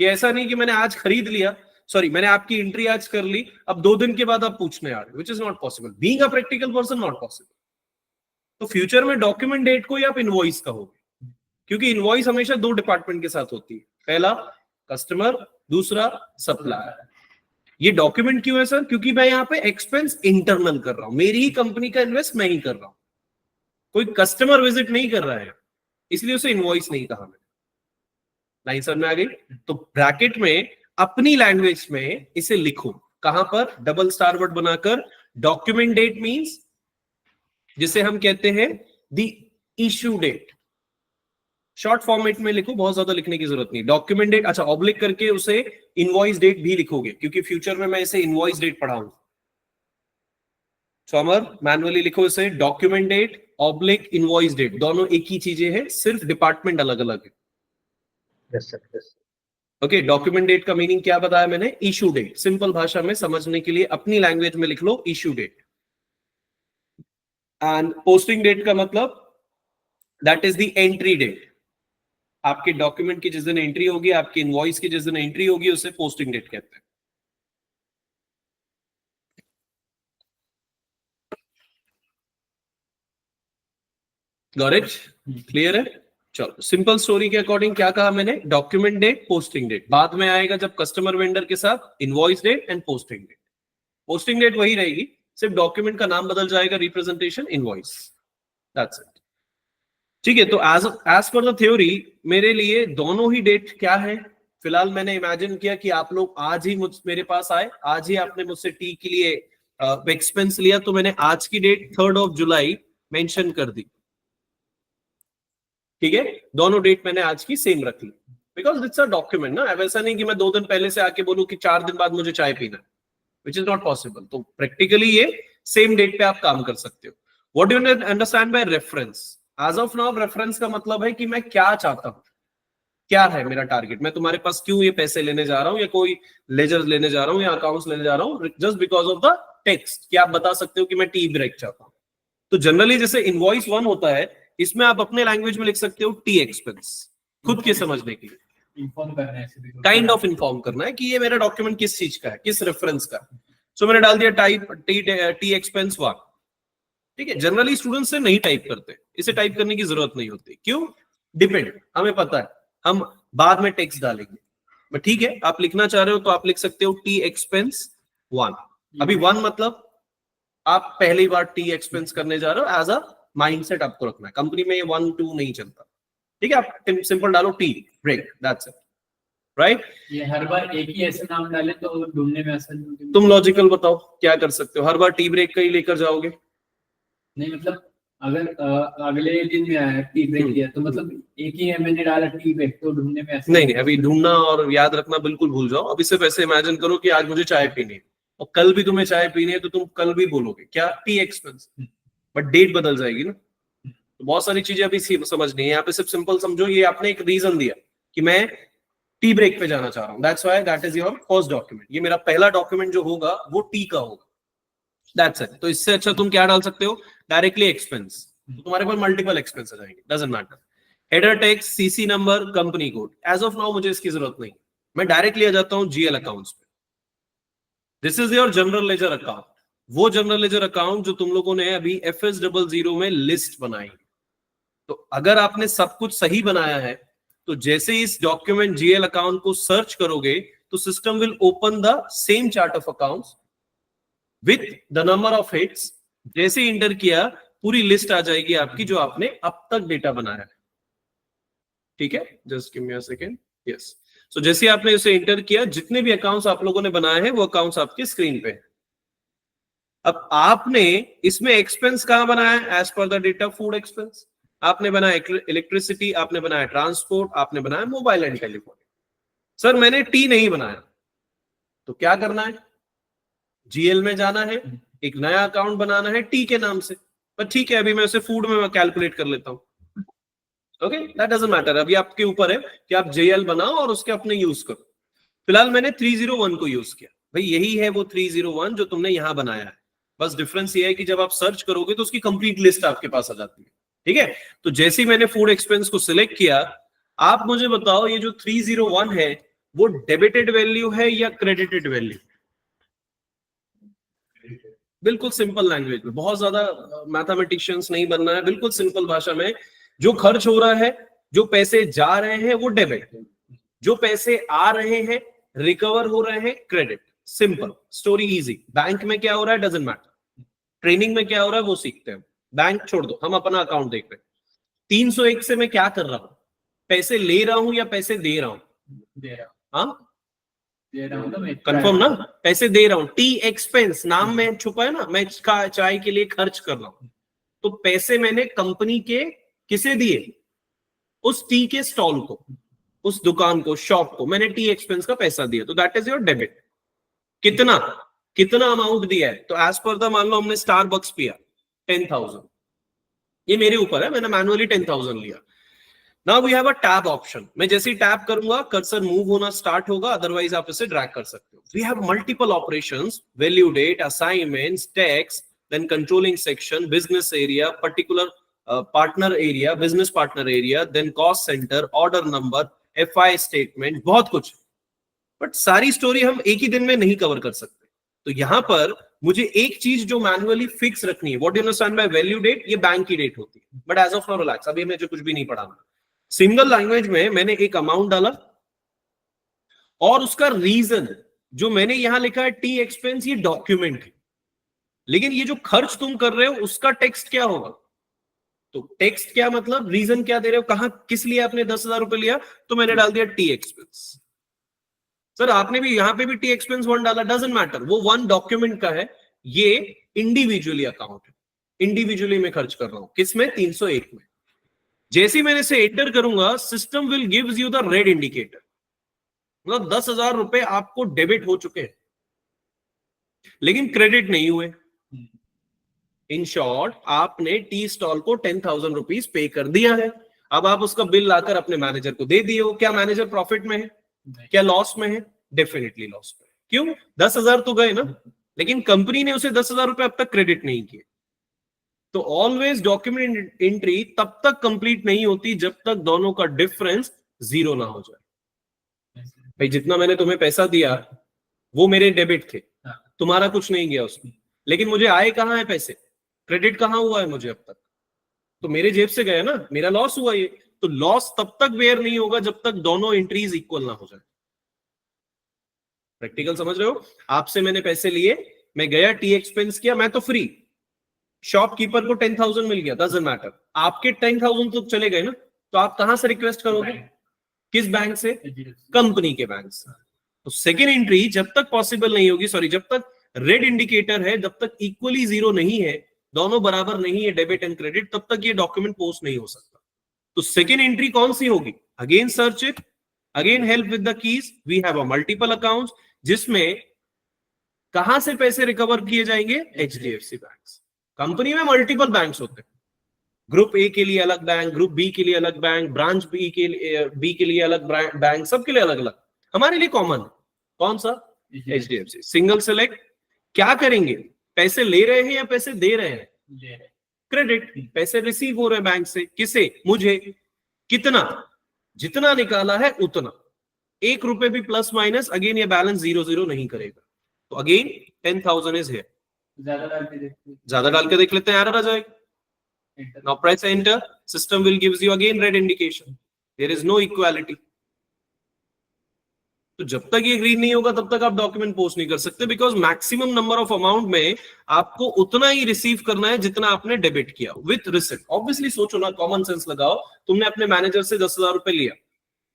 कि ऐसा नहीं कि मैंने आज खरीद लिया, सॉरी मैंने आपकी एंट्री आज कर ली, अब 2 दिन के बाद आप पूछने आ रहे, विच is not possible. Being a practical person not possible. तो फ्यूचर में डॉक्यूमेंट डेट को ही आप इनवॉइस कहोगे, क्योंकि इनवॉइस हमेशा 2 डिपार्टमेंट के साथ होती है. पहला कस्टमर, दूसरा सप्लायर. ये डॉक्यूमेंट क्यों है सर? क्योंकि मैं यहाँ पे एक्सपेंस इंटरनल कर रहा हूं, मेरी ही कंपनी का इन्वेस्ट मैं ही कर रहा हूं, कोई कस्टमर विजिट नहीं कर रहा है, इसलिए उसे इनवॉइस नहीं कहा मैंने. लाइन समझ में आ गई? तो ब्रैकेट में अपनी लैंग्वेज में इसे लिखो. कहां पर? डबल स्टार वर्ड बनाकर. डॉक्यूमेंट डेट मींस जिसे हम कहते हैं the issue date. Short format में लिखो, बहुत ज्यादा लिखने की जरूरत नहीं. डॉक्यूमेंट डेट, अच्छा ऑब्लिक करके उसे इनवॉइस डेट भी लिखोगे क्योंकि फ्यूचर में मैं इसे इनवॉइस डेट पढ़ाऊंगा. समर मैनुअली लिखो इसे, document date oblique invoice date, दोनों एक ही चीजें हैं, सिर्फ डिपार्टमेंट अलग अलग है. Yes sir, yes. Okay, document date का मीनिंग क्या बताया मैंने? Issue date. सिंपल भाषा में समझने के लिए अपनी लैंग्वेज में लिख लो, issue date. And posting date का मतलब that is the entry date. आपके डॉक्यूमेंट की जिस दिन एंट्री होगी, आपकी इनवॉइस की जिस दिन एंट्री होगी, उसे पोस्टिंग डेट कहते हैं. Got it? क्लियर है? चलो सिंपल स्टोरी के अकॉर्डिंग क्या कहा मैंने, डॉक्यूमेंट डेट, पोस्टिंग डेट। बाद में आएगा जब कस्टमर वेंडर के साथ invoice date and posting date. Posting date वही रहेगी, सिर्फ डॉक्यूमेंट का नाम बदल जाएगा, रिप्रेजेंटेशन इनवॉइस, दैट्स इट। ठीक है, तो एज पर द थ्योरी मेरे लिए दोनों ही डेट क्या है, फिलहाल मैंने इमेजिन किया कि आप लोग आज ही मेरे पास आए, आज ही आपने मुझसे टी के लिए एक्सपेंस लिया, तो मैंने आज की डेट 3 जुलाई मेंशन कर दी। ठीक है, दोनों डेट मैंने आज की सेम रख ली, बिकॉज इट्स अ डॉक्यूमेंट ना। अब ऐसा नहीं कि मैं 2 दिन पहले से आके बोलूं कि 4 दिन बाद मुझे चाय पीना, विच इज नॉट पॉसिबल। तो प्रैक्टिकली ये सेम डेट पे आप काम कर सकते हो। What do you understand by reference? As of now reference का मतलब है कि मैं क्या चाहता हूं, क्या है मेरा टारगेट, मैं तुम्हारे पास क्यों ये पैसे लेने जा रहा हूं, या कोई लेजर लेने जा रहा हूं, या अकाउंट्स लेने जा रहा हूं, just because of the text कि आप बता सकते हो कि मैं टी ब्रेक चाहता हूं। तो जनरली जैसे इनवॉइस 1 होता है, इसमें आप अपने लैंग्वेज में लिख सकते हो टी एक्सपेंस, खुद के समझने के लिए इन्फॉर्म करना है, काइंड ऑफ इन्फॉर्म करना है कि ये मेरा डॉक्यूमेंट किस चीज का है, किस रेफरेंस का। सो मैंने डाल दिया टाइप टी एक्सपेंस 1। ठीक है, जनरली स्टूडेंट्स से नहीं टाइप करते, इसे टाइप करने की जरूरत नहीं होती। क्यों? डिपेंड, हमें पता है हम बाद में टेक्स्ट डालेंगे, बट ठीक है, आप लिखना चाह रहे हो तो आप लिख सकते हो टी एक्सपेंस 1। अभी 1 मतलब आप पहली बार टी एक्सपेंस करने जा रहे हो, एज अ माइंडसेट आपको रखना है। कंपनी में ये 1 2 नहीं चलता। ठीक है, आप सिंपल डालो tea break, that's it, right. ये हर बार एक ही ऐसे नाम डाले तो ढूंढने में आसान होगी। तुम लॉजिकल बताओ क्या कर सकते हो, हर बार टी ब्रेक का ही लेकर जाओगे? नहीं मतलब अगर अगले दिन में आया टी ब्रेक किया तो मतलब एक ही है, मैंने डाला टी ब्रेक, तो ढूंढने में आसान नहीं, अभी ढूंढना और याद रखना बिल्कुल भूल जाओ। अभी सिर्फ ऐसे इमेजिन करो कि आज मुझे चाय पीनी है और कल भी तुम्हें चाय पीनी है, तो तुम कल भी बोलोगे क्या, टी एक्सपेंस, बट डेट बदल जाएगी ना। तो बहुत सारी चीजें अभी समझनी है, यहाँ पे सिर्फ सिंपल समझो, ये आपने एक रीजन दिया कि मैं टी ब्रेक पे जाना चाह रहा हूँ, that's why that is your first document. ये मेरा पहला डॉक्यूमेंट जो होगा वो टी का होगा, दैट्स इट। तो इससे अच्छा तुम क्या डाल सकते हो, डायरेक्टली एक्सपेंस, तो तुम्हारे पास मल्टीपल एक्सपेंस आ जाएंगे, doesn't matter. Header text, CC number, company code, as of now मुझे इसकी जरूरत नहीं, मैं डायरेक्टली आ जाता हूं जीएल अकाउंट्स पे। This is your general ledger account, वो जनरल लेजर अकाउंट जो तुम लोगों ने अभी FS00 में लिस्ट बनाई। तो अगर आपने सब कुछ सही बनाया है, तो जैसे इस डॉक्यूमेंट जीएल अकाउंट को सर्च करोगे तो system will open the same chart of accounts with the number of hits. जैसे इंटर किया पूरी लिस्ट आ जाएगी आपकी जो आपने अब तक डेटा बनाया है। ठीक है, just give me a second, yes. So जैसे आपने इसे इंटर किया, जितने भी अकाउंट्स आप लोगों ने बनाए हैं वो अकाउंट्स आपकी स्क्रीन पे। अब आपने इसमें एक्सपेंस कहां बनाया है, as per the data food expense, आपने बनाया इलेक्ट्रिसिटी, आपने बनाया ट्रांसपोर्ट, आपने बनाया मोबाइल एंड टेलीफोन। सर मैंने टी नहीं बनाया, तो क्या करना है, जीएल में जाना है, एक नया अकाउंट बनाना है टी के नाम से। पर ठीक है, अभी मैं उसे फूड में कैलकुलेट कर लेता हूं। ओके, दैट डजंट मैटर, अभी आपके ऊपर है कि आप जेएल बनाओ और उसके अपने यूज करो। फिलहाल मैंने 301 को यूज किया, भाई यही है वो 301 जो तुमने यहां बनाया है। बस डिफरेंस ये है कि जब आप सर्च करोगे तो उसकी कंप्लीट लिस्ट आपके पास आ जाती है। ठीक है, तो जैसे ही मैंने फूड एक्सपेंस को सिलेक्ट किया, आप मुझे बताओ ये जो 301 है वो डेबिटेड वैल्यू है या क्रेडिटेड वैल्यू? बिल्कुल सिंपल लैंग्वेज में, बहुत ज्यादा मैथमेटिशियंस नहीं बनना है, बिल्कुल सिंपल भाषा में, जो खर्च हो रहा है, जो पैसे जा रहे हैं वो डेबिट, जो पैसे आ रहे हैं रिकवर हो रहे हैं credit. Simple story, easy. Bank में क्या हो रहा है डजंट मैटर, ट्रेनिंग में क्या हो रहा है वो सीखते हैं। बैंक छोड़ दो, हम अपना अकाउंट देख रहे हैं। 301 से मैं क्या कर रहा हूं, पैसे ले रहा हूं या पैसे दे रहा हूं? दे रहा हाँ, दे रहा हूँ ना मैं, कंफर्म ना, पैसे दे रहा हूं। टी एक्सपेंस नाम में छुपा है ना, मैं चाय के लिए खर्च कर रहा हूं, तो पैसे मैंने कंपनी के किसे दिए, उस टी के स्टॉल को, उस दुकान को, शॉप को मैंने टी एक्सपेंस का पैसा दिया, तो दैट इज योर डेबिट। कितना कितना अमाउंट दिया है, तो एज पर द, मान लो हमने स्टारबक्स पिया 10,000, ये मेरे ऊपर है, मैंने मैनुअली 10,000 लिया। Now we have a tab option, मैं जैसे ही टैप करूंगा कर्सर मूव होना स्टार्ट होगा, अदरवाइज आप इसे ड्रैग कर सकते हो। We have multiple operations, value date, assignments, tax, then controlling section, business area, particular partner area, business partner area, then cost center, order number, FI statement, बहुत कुछ। But सारी स्टोरी हम एक ही दिन में नहीं कवर कर सकते, तो यहां पर मुझे एक चीज जो मैनुअली फिक्स रखनी है, what do you understand by value date, ये बैंक की डेट होती है, but as of now relax, अभी मुझे कुछ भी नहीं पढ़ाना। सिंगल लैंग्वेज में मैंने एक अमाउंट डाला और उसका रीजन जो मैंने यहां लिखा है टी एक्सपेंस, ये डॉक्यूमेंट है, लेकिन ये जो खर्च तुम कर रहे हो उसका टेक्स्ट क्या होगा? तो टेक्स्ट क्या मतलब, रीजन क्या दे रहे हो, कहां किस लिए आपने 10,000 रुपए लिया, तो मैंने डाल दिया टी एक्सपेंस। सर आपने भी यहां पे भी टी एक्सपेंस वन डाला, डजंट मैटर, वो वन डॉक्यूमेंट का है, ये इंडिविजुअली अकाउंट है, इंडिविजुअली मैं खर्च कर रहा हूं, किसमें, 301 में। जैसे ही मैंने इसे एंटर करूंगा, system will gives you the red indicator, मतलब 10,000 रुपए आपको डेबिट हो चुके हैं लेकिन क्रेडिट नहीं हुए। इन शॉर्ट, आपने टी स्टॉल को 10,000 रुपीज पे कर दिया है। अब आप उसका बिल लाकर अपने मैनेजर को दे दिए हो, क्या मैनेजर प्रॉफिट में है, क्या लॉस में है? डेफिनेटली लॉस में। क्यों? 10,000 तो गए ना, लेकिन कंपनी ने उसे 10,000 रुपए अब तक क्रेडिट नहीं किए। तो ऑलवेज डॉक्यूमेंट एंट्री तब तक कंप्लीट नहीं होती जब तक दोनों का डिफरेंस जीरो ना हो जाए। भाई जितना मैंने तुम्हें पैसा दिया वो मेरे डेबिट थे, तुम्हारा कुछ नहीं गया उसमें, लेकिन मुझे आए कहां है पैसे, क्रेडिट कहां हुआ है मुझे अब तक, तो मेरे जेब से गया ना, मेरा लॉस हुआ ये। तो लॉस तब तक बेयर नहीं होगा जब तक दोनों एंट्रीज इक्वल ना हो जाए। प्रैक्टिकल समझ रहे हो? आपसे मैंने पैसे लिए, मैं गया टी एक्सपेंस किया, मैं तो फ्री, शॉपकीपर को 10,000 मिल गया, डजंट मैटर, आपके 10,000 तो चले गए ना, तो आप कहां से रिक्वेस्ट करोगे, किस बैंक से, कंपनी के बैंक से। तो सेकेंड एंट्री जब तक पॉसिबल नहीं होगी, सॉरी, जब तक रेड इंडिकेटर है, जब तक इक्वली जीरो नहीं है, दोनों बराबर नहीं है डेबिट एंड क्रेडिट, तब तक ये डॉक्यूमेंट पोस्ट नहीं हो सकता। तो सेकेंड एंट्री कौन सी होगी? Again search it, again help with the keys, we have a multiple accounts, जिसमें कहां से पैसे रिकवर किए जाएंगे, एचडीएफसी बैंक्स। कंपनी में मल्टीपल बैंक्स होते हैं, ग्रुप ए के लिए अलग बैंक, ग्रुप बी के लिए अलग बैंक, ब्रांच बी के लिए अलग बैंक, सबके लिए अलग अलग। हमारे लिए कॉमन कौन सा, एचडीएफसी। सिंगल सेलेक्ट, क्या करेंगे, पैसे ले रहे हैं या पैसे दे रहे हैं, क्रेडिट, पैसे रिसीव हो रहे हैं बैंक से, किसे, मुझे, कितना, जितना निकाला है उतना, 1 रुपए भी प्लस माइनस, अगेन ये बैलेंस 0 0 नहीं करेगा। तो अगेन 10,000 इज हियर, ज्यादा डाल के देख लेते हैं, एरर आ जाएगा। Now press enter, system will gives you again red indication, there is no equality। तो जब तक ये ग्रीन नहीं होगा तब तक आप डॉक्यूमेंट पोस्ट नहीं कर सकते, because maximum number of amount में आपको उतना ही रिसीव करना है जितना आपने डेबिट किया विथ रिसिप्ट। ऑब्वियसली सोचो ना, कॉमन सेंस लगाओ, तुमने अपने मैनेजर से 10,000 रुपए लिया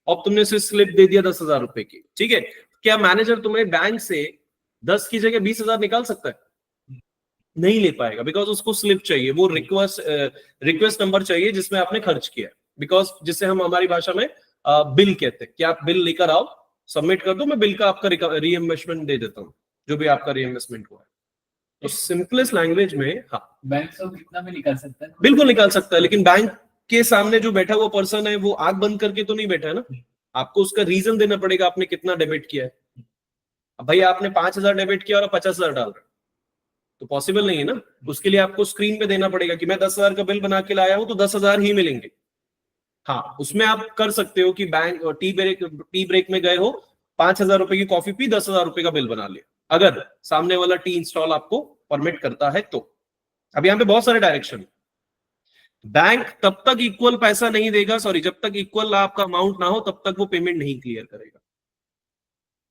और तुमने उसे स्लिप दे दिया 10,000 रुपए की, ठीक है, क्या मैनेजर तुम्हें बैंक से 10 की जगह 20,000 निकाल सकता है? नहीं ले पाएगा, बिकॉज उसको स्लिप चाहिए, वो रिक्वेस्ट नंबर चाहिए जिसमें आपने खर्च किया, बिकॉज जिसे हम हमारी भाषा में बिल कहते हैं कि आप बिल लेकर आओ, सबमिट कर दो, मैं बिल का आपका रीइंबर्समेंट दे देता हूँ, जो भी आपका रीइंबर्समेंट हुआ है। तो सिंपलेस्ट लैंग्वेज में, हाँ, बैंक से कितना भी निकाल सकता है, बिल्कुल निकाल सकता है, लेकिन बैंक के सामने जो बैठा हुआ पर्सन है वो आंख बंद करके तो नहीं बैठा है ना, आपको उसका रीजन देना पड़ेगा आपने कितना डेबिट किया है। अब भाई आपने 5,000 डेबिट किया और 50,000 डाल रहे, तो पॉसिबल नहीं है ना, उसके लिए आपको स्क्रीन पे देना पड़ेगा कि मैं 10,000 का बिल बना के लाया हूं तो 10,000 ही मिलेंगे। हाँ, उसमें आप कर सकते हो कि बैंक टी ब्रेक में गए हो, 5,000 रुपए की कॉफी पी, 10,000 रुपए का बिल बना लिया, अगर सामने वाला टी इंस्टॉल आपको परमिट करता है तो। अब यहाँ पे बहुत सारे डायरेक्शन, बैंक तब तक इक्वल पैसा नहीं देगा, सॉरी, जब तक इक्वल आपका अमाउंट ना हो तब तक वो पेमेंट नहीं क्लियर करेगा।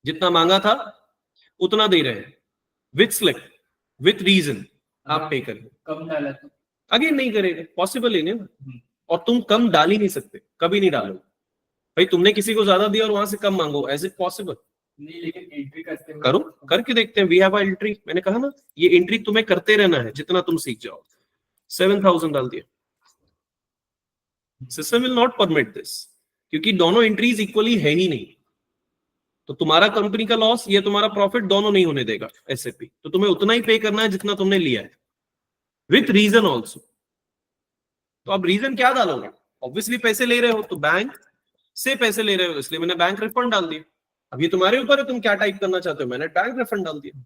जितना मांगा था उतना दे रहे हैं, विथ स्लिप, विथ रीजन आप पे करेंगे, कम डाला तो अगेन नहीं करेगा, पॉसिबल ही नहीं, और तुम कम डाल ही नहीं सकते, कभी नहीं डालोगे। भाई तुमने किसी को ज्यादा दिया और वहां से कम मांगो, एज इट पॉसिबल नहीं, लेकिन एंट्री करते हुए करो, करके देखते हैं। वी हैव अ एंट्री, मैंने कहा ना, ये एंट्री तुम्हें करते रहना है जितना तुम सीख जाओ। 7,000 डाल दिया, system will not permit this, क्योंकि दोनों एंट्रीज इक्वली है ही नहीं, तो तुम्हारा कंपनी का लॉस या तुम्हारा प्रॉफिट दोनों नहीं होने देगा एसएपी, तो तुम्हें उतना ही पे करना है जितना तुमने लिया है, विथ रीजन ऑल्सो। तो अब रीजन क्या डालोगे, ऑब्वियसली पैसे ले रहे हो तो बैंक से पैसे ले रहे हो, इसलिए मैंने बैंक रिफंड डाल दिया। अब ये तुम्हारे ऊपर है, तुम क्या टाइप करना चाहते हो, मैंने बैंक रिफंड डाल दिया।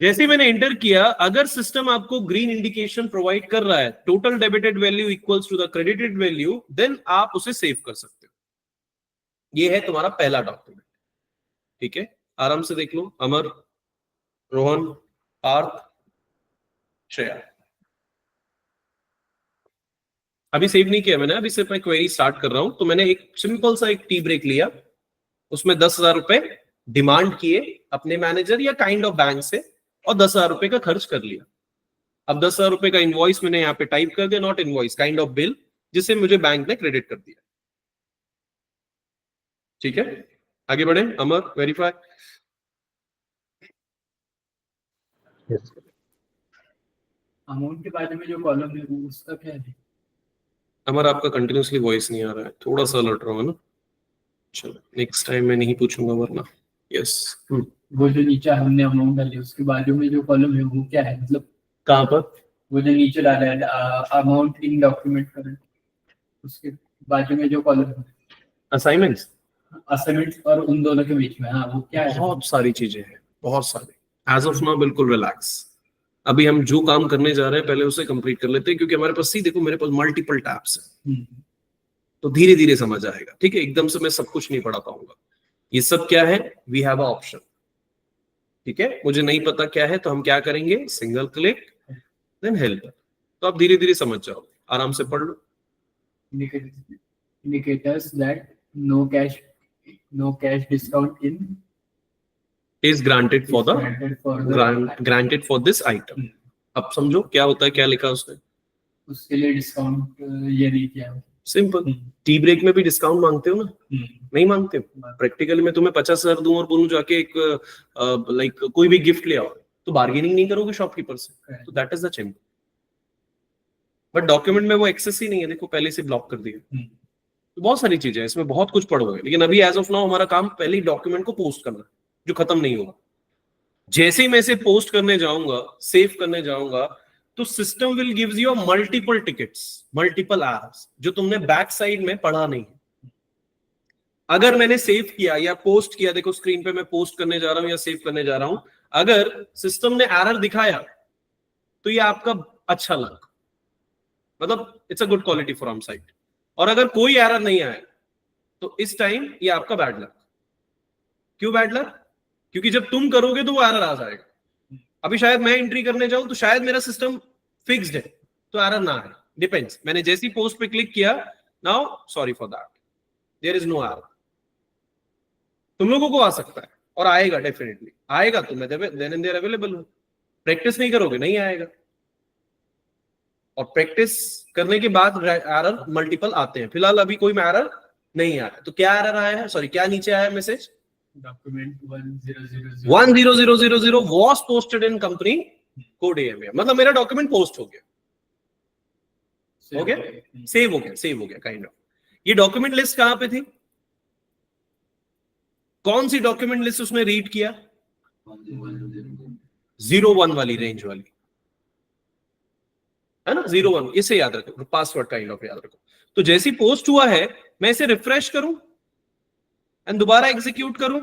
जैसे ही मैंने एंटर किया, अगर सिस्टम आपको ग्रीन इंडिकेशन प्रोवाइड कर रहा है, total debited value equals to the credited value, then आप उसे सेव कर सकते हो। ये है तुम्हारा पहला डॉक्यूमेंट, ठीक है, आराम से देख लो, अमर, रोहन, पार्थ, श्रेया। अभी सेव नहीं किया मैंने, अभी सिर्फ मैं क्वेरी स्टार्ट कर रहा हूं। तो मैंने एक सिंपल सा एक टी ब्रेक लिया, उसमें 10,000 रुपए डिमांड किए अपने मैनेजर या काइंड ऑफ बैंक से, और 10,000 रुपए का खर्च कर लिया। अब 10,000 रुपए का इनवॉइस मैंने यहाँ पे टाइप कर दिया, not invoice, kind of bill, जिसे मुझे बैंक ने क्रेडिट कर दिया। ठीक है, आगे बढ़े। अमर, वेरीफाई। अमाउंट के बारे में जो कॉलम है वो उसका क्या है? अमर, आपका कंटिन्यूसली वॉइस नहीं आ रहा है, थोड़ा सा अलर्ट रहो ना। चलो नेक्स्ट टाइम मैं नहीं पूछूंगा वरना। यस। वो जो नीचे हमने अमाउंट डाली उसके बाजू में जो कॉलम है वो क्या है, मतलब कहाँ पर? वो जो नीचे डाला है अमाउंट इन डॉक्यूमेंट करंट, उसके बाजू में जो कॉलम है असाइनमेंट्स, असाइनमेंट और उन दोनों के बीच में, हाँ वो क्या है? बहुत सारी चीजें हैं, बहुत सारे। एज ऑफ नाउ बिल्कुल रिलैक्स। अभी हम जो काम करने जा रहे हैं पहले उसे कंप्लीट कर लेते हैं, क्योंकि हमारे पास, सी देखो, मेरे पास मल्टीपल टैब्स है, तो धीरे धीरे समझ आएगा। ठीक है, एकदम से मैं सब कुछ नहीं पढ़ा पाऊंगा। ये सब क्या है? We have a option. ठीक है, मुझे नहीं पता क्या है तो हम क्या करेंगे? Single click then help. तो आप धीरे धीरे समझ जाओ, आराम से पढ़ लो। Indicators that no cash discount is granted for the granted for granted for this item. अब समझो क्या होता है, क्या लिखा उसने। उसके लिए डिस्काउंट ये नहीं किया। सिंपल। टी ब्रेक में भी डिस्काउंट मांगते हो ना? नहीं मांगते हो? प्रैक्टिकली मैं तुम्हें 50,000 दूं और बोलूं जाके एक लाइक कोई भी गिफ्ट ले आओ, तो बार्गेनिंग नहीं करोगे शॉपकीपर से, तो that is the champion. But document में वो एक्सेस ही नहीं है, देखो पहले से ब्लॉक कर दिया। तो बहुत सारी चीजें हैं इसमें, बहुत कुछ पढ़ोगे, लेकिन अभी एज ऑफ नाउ हमारा काम पहले ही डॉक्यूमेंट को पोस्ट करना, जो खत्म नहीं होगा। जैसे ही मैं इसे पोस्ट करने जाऊंगा, सेव करने जाऊंगा, तो system will gives you multiple tickets, multiple hours, जो तुमने बैक साइड में पढ़ा नहीं है। अगर मैंने सेव किया या पोस्ट किया, देखो स्क्रीन पे मैं पोस्ट करने जा रहा हूं या सेव करने जा रहा हूं, अगर सिस्टम ने एरर दिखाया तो ये आपका अच्छा लक, मतलब it's a good quality from site. और अगर कोई एरर नहीं आया तो इस टाइम ये आपका बैड लक। क्यों बैड लक? क्योंकि जब तुम करोगे तो वो एरर आ जाएगा। अभी शायद मैं एंट्री करने जाऊं तो शायद मेरा सिस्टम फिक्स्ड है तो एरर ना आए, डिपेंड्स। मैंने जैसी पोस्ट पे क्लिक किया, now sorry for that, there is no error. तुम लोगों को आ सकता है और आएगा, डेफिनेटली आएगा, तो मैं देन एंड देयर अवेलेबल हूं। प्रैक्टिस नहीं करोगे, नहीं आएगा। और प्रैक्टिस करने के बाद एरर मल्टीपल आते हैं। फिलहाल अभी कोई एरर नहीं आया, तो क्या एरर आया है? सॉरी, क्या नीचे आया message? Document 10000 was posted in company code AMA। मतलब मेरा डॉक्यूमेंट पोस्ट हो गया, हो गया, सेव हो गया, सेव हो गया काइंड ऑफ। ये डॉक्यूमेंट लिस्ट कहां पे थी? कौन सी डॉक्यूमेंट लिस्ट उसने रीड किया? 01 वाली, रेंज वाली, है ना? 01, इसे याद रखो, पासवर्ड काइंड ऑफ याद रखो। तो जैसी पोस्ट हुआ है, मैं इसे रिफ्रेश करूं एंड दोबारा एग्जीक्यूट करूं।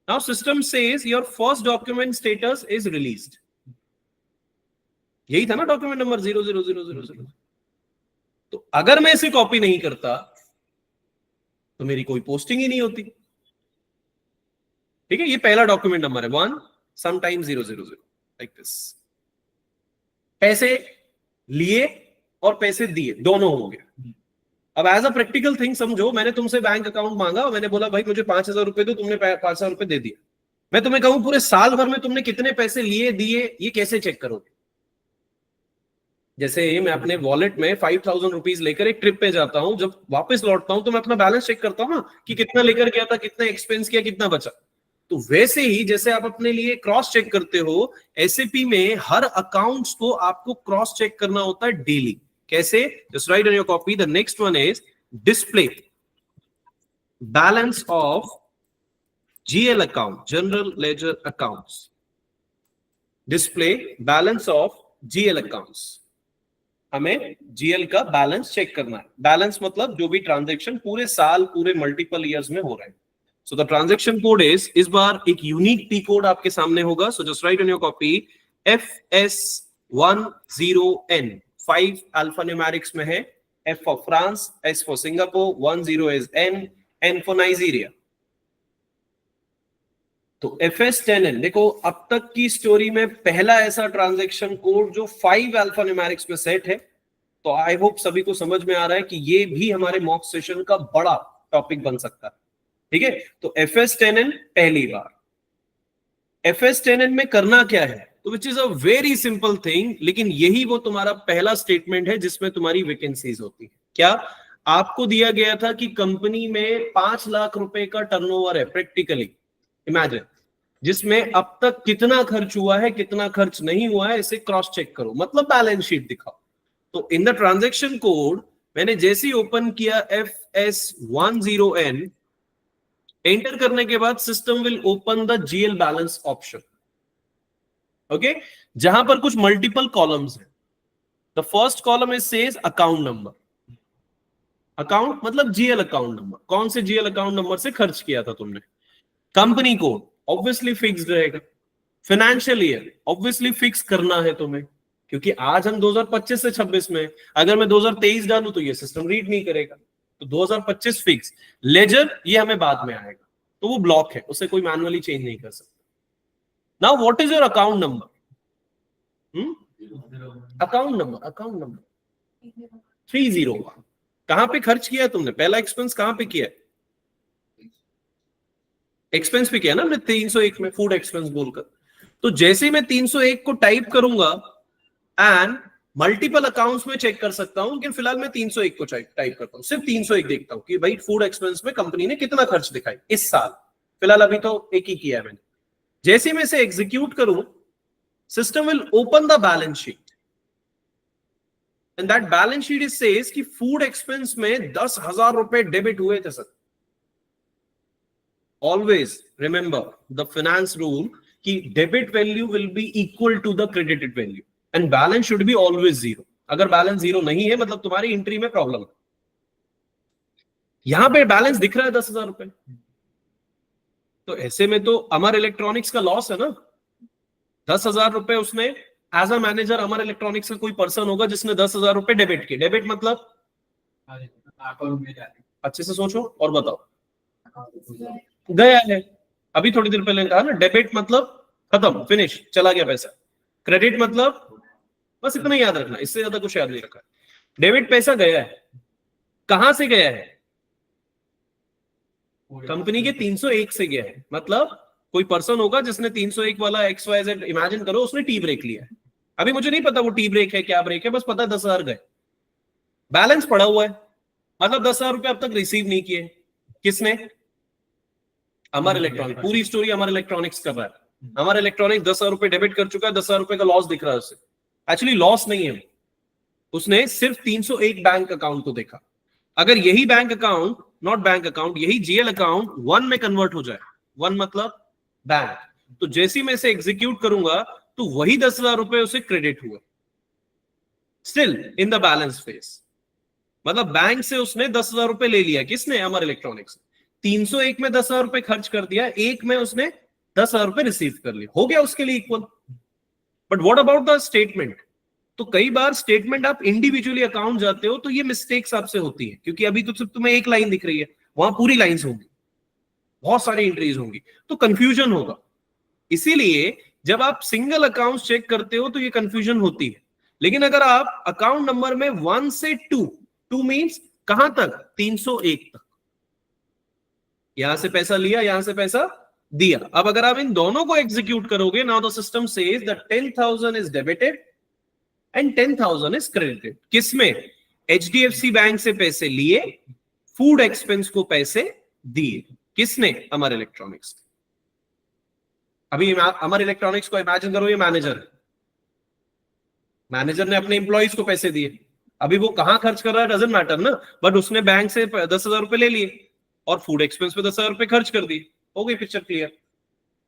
Now system says your first document status is released. यही था ना डॉक्यूमेंट नंबर 00000। तो अगर मैं इसे कॉपी नहीं करता तो मेरी कोई पोस्टिंग ही नहीं होती। ठीक है, ये पहला डॉक्यूमेंट नंबर है 1 समटाइम 000 लाइक दिस। पैसे लिए और पैसे दिए, दोनों हो गया। अब एज अ प्रैक्टिकल थिंग समझो, मैंने तुमसे बैंक अकाउंट मांगा और मैंने बोला भाई मुझे 5,000 रुपए दो, तुमने 5,000 रुपए दे दिया। मैं तुम्हें कहूं पूरे साल भर में तुमने कितने पैसे लिए दिए, ये कैसे चेक करोगे? जैसे मैं अपने वॉलेट में 5,000 रुपीज लेकर एक ट्रिप पे जाता हूं, जब वापस लौटता हूं तो मैं अपना बैलेंस चेक करता हूं ना, कि कितना लेकर गया था, कितना एक्सपेंस किया, कितना बचा। तो वैसे ही जैसे आप अपने लिए क्रॉस चेक करते हो, एसएपी में हर अकाउंट्स को आपको क्रॉस चेक करना होता है डेली। कैसे? Just right on your copy, the next one is display balance of GL account, general ledger accounts. Display balance of GL accounts. हमें जीएल का बैलेंस चेक करना है। बैलेंस मतलब जो भी ट्रांजैक्शन पूरे साल, पूरे मल्टीपल ईयर्स में हो रहा है। So the transaction code is, इस बार एक यूनिक टी कोड आपके सामने होगा। So just right on your copy FS10N। 5 alpha numerics में है। F for France, S for Singapore, 10 is N, N for Nigeria. तो FS10N, देखो अब तक की स्टोरी में पहला ऐसा ट्रांजैक्शन कोड जो 5 अल्फा न्यूमेरिक्स में सेट है, तो आई होप सभी को समझ में आ रहा है कि ये भी हमारे मॉक सेशन का बड़ा टॉपिक बन सकता है, ठीक है। तो FS10N पहली बार, FS10N में करना क्या है, तो which is a very simple thing, लेकिन यही वो तुम्हारा पहला स्टेटमेंट है जिसमें तुम्हारी वैकेंसीज होती है। क्या आपको दिया गया था कि कंपनी में 5 लाख रुपए का टर्नओवर है प्रैक्टिकली, इमेजिन, जिसमें अब तक कितना खर्च हुआ है कितना खर्च नहीं हुआ है इसे क्रॉस चेक करो, मतलब बैलेंस शीट दिखाओ। तो इन द ट्रांजैक्शन कोड मैंने जैसे ही ओपन किया FS10N, एंटर करने के बाद system will open the GL balance option, okay, जहां पर कुछ मल्टीपल कॉलम्स है। The first column is says account number, account मतलब GL अकाउंट नंबर, कौन से GL अकाउंट नंबर से खर्च किया था तुमने। कंपनी कोड ऑब्वियसली फिक्स्ड रहेगा, फाइनेंशियल ईयर ऑब्वियसली फिक्स करना है तुम्हें, क्योंकि आज हम 2025 से 26 में, अगर मैं 2023 डालूं तो ये सिस्टम रीड नहीं करेगा, तो 2025 फिक्स। लेजर ये हमें बाद में आएगा, तो वो ब्लॉक है, उसे कोई मैनुअली चेंज नहीं कर सकता। Now what is your account number? Account number 301। कहां पे खर्च किया तुमने, पहला एक्सपेंस कहां पे किया? एक्सपेंस पे किया ना हमने 301 में, फूड एक्सपेंस बोलकर। तो जैसे मैं 301 को टाइप करूंगा एंड मल्टीपल अकाउंट्स में चेक कर सकता हूं, लेकिन फिलहाल मैं 301 को टाइप करता हूं, सिर्फ 301 देखता हूं कि भाई फूड एक्सपेंस में कंपनी ने कितना खर्च दिखाई इस साल। फिलहाल अभी तो एक ही किया है मैंने। जैसे मैं इसे एग्जीक्यूट करूं, system will open the balance sheet and that balance sheet is says कि फूड एक्सपेंस में 10,000 रुपए डेबिट हुए थे sir. Always remember the finance rule कि debit value will be equal to the credited value and balance should be always zero. अगर balance zero नहीं है मतलब तुम्हारी एंट्री में प्रॉब्लम है। यहां पे बैलेंस दिख रहा है 10,000 रुपए, तो ऐसे में तो अमर इलेक्ट्रॉनिक्स का लॉस है ना। 10,000 रुपए उसने as a manager, Amar electronics का कोई पर्सन होगा जिसने 10,000 रुपए डेबिट किए। डेबिट मतलब अच्छे से सोचो और बताओ, गया है। अभी थोड़ी देर पहले कहा ना, डेबिट मतलब खत्म, फिनिश, चला गया पैसा। क्रेडिट मतलब, बस इतना याद रखना, इससे ज्यादा कुछ याद नहीं रखा। डेबिट पैसा गया है, कहां से गया है? कंपनी के 301 से गया है। मतलब कोई पर्सन होगा जिसने 301 वाला XYZ, इमेजिन करो उसने टी ब्रेक लिया है। अभी मुझे नहीं पता वो टी ब्रेक है क्या ब्रेक है, बस पता है 10,000 गए, बैलेंस पड़ा हुआ है, मतलब 10,000 रुपए अब तक रिसीव नहीं किए। किसने? अमर इलेक्ट्रॉनिक। पूरी स्टोरी अमर इलेक्ट्रॉनिक्स कर रहा है। अमर इलेक्ट्रॉनिक 10,000 रुपए डेबिट कर चुका है, 10,000 रुपए का लॉस दिख रहा है उसे। एक्चुअली लॉस नहीं है, उसने सिर्फ 301 बैंक अकाउंट को देखा। अगर यही bank account, not bank account, यही GL अकाउंट 1 में कन्वर्ट हो जाए, 1 मतलब बैंक, तो जैसे ही मैं इसे एग्जीक्यूट करूंगा तो वही 10,000 रुपए उसे क्रेडिट हुआ, still in the balance phase. मतलब बैंक से उसने 10,000 रुपए ले लिया, किसने? अमर इलेक्ट्रॉनिक्स। 301 में 10,000 रुपए खर्च कर दिया, एक में उसने 10,000 रुपए रिसीव कर लिया, हो गया उसके लिए equal. But what about the statement? तो कई बार स्टेटमेंट आप इंडिविजुअली अकाउंट जाते हो तो ये मिस्टेक्स आपसे होती है, क्योंकि अभी तो सिर्फ तुम्हें एक लाइन दिख रही है, वहां पूरी लाइंस होंगी, बहुत सारी एंट्रीज होंगी, तो कंफ्यूजन होगा। इसीलिए जब आप सिंगल अकाउंट चेक करते हो तो ये कंफ्यूजन होती है। लेकिन अगर आप अकाउंट नंबर में 1 से 2 मींस कहां तक? 301 तक, यहां से पैसा लिया, यहां से पैसा दिया। अब अगर आप इन दोनों को एग्जीक्यूट करोगे, now the system says that 10,000 is debited and 10,000 is credited. किसमें? HDFC बैंक से पैसे लिए, फूड एक्सपेंस को पैसे दिए, किसने? अमर इलेक्ट्रॉनिक्स। अभी अमर इलेक्ट्रॉनिक्स को इमेजिन करो ये मैनेजर है, मैनेजर ने अपने एम्प्लॉइज को पैसे दिए। अभी वो कहां खर्च कर रहा है डजंट मैटर ना, बट उसने बैंक से 10,000 रुपए ले लिए और फूड एक्सपेंस पे 10,000 रुपए खर्च कर दिए, हो गई पिक्चर क्लियर।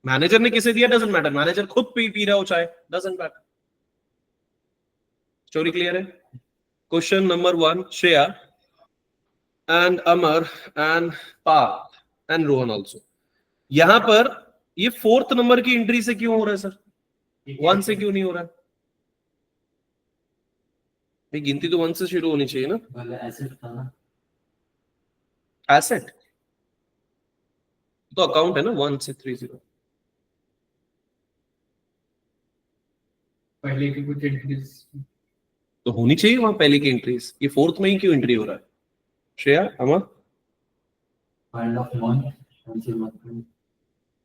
मैनेजर ने किसे दिया डजंट मैटर, मैनेजर खुद पी रहा हो चाहे, डजंट मैटर। स्टोरी क्लियर है? Question number 1, Shreya and Amar and Parth and Rohan also. यहां पर ये 4th नंबर की एंट्री से क्यों हो रहा है सर? 1 से क्यों नहीं हो रहा है? गिनती तो 1 से शुरू होनी चाहिए ना। एसेट तो अकाउंट है ना, 1 से 30। पहले की कुछ एंट्रीज तो होनी चाहिए वहां पहले की एंट्रीज, ये फोर्थ में ही क्यों एंट्री हो रहा है? श्रेया, अमा, एंड ऑफ मंथ,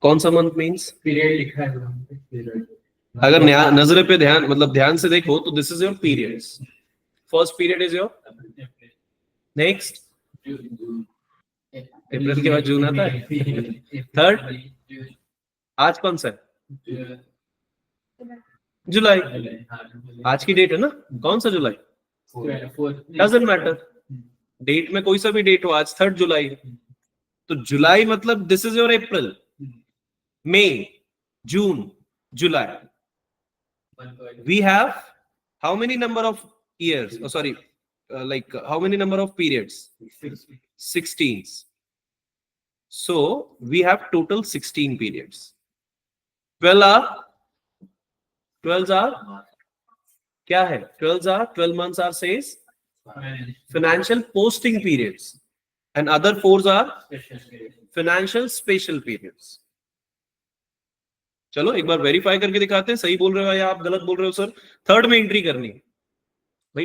कौन सा मंथ मींस? पीरियड लिखा है वहां पे, पीरियड। अगर नजर पे ध्यान, मतलब ध्यान से देखो तो this is your periods. First period is your, next April के बाद जून आता है, थर्ड आज कौन सा है? जुलाई। आज की डेट है ना, कौन सा जुलाई? डजंट मैटर, डेट में कोई सा भी डेट हो, आज 3 जुलाई है। तो जुलाई मतलब this is your April, May, June, July. We have how many number of years? Oh, sorry, like how many number of periods? 16. So we have total 16 periods. 12 are 12 are क्या है? 12 months are says financial posting periods, and other 4 are financial special periods. चलो एक बार verify करके दिखाते हैं, सही बोल रहे हो या आप गलत बोल रहे हो सर। थर्ड में एंट्री करनी है भाई।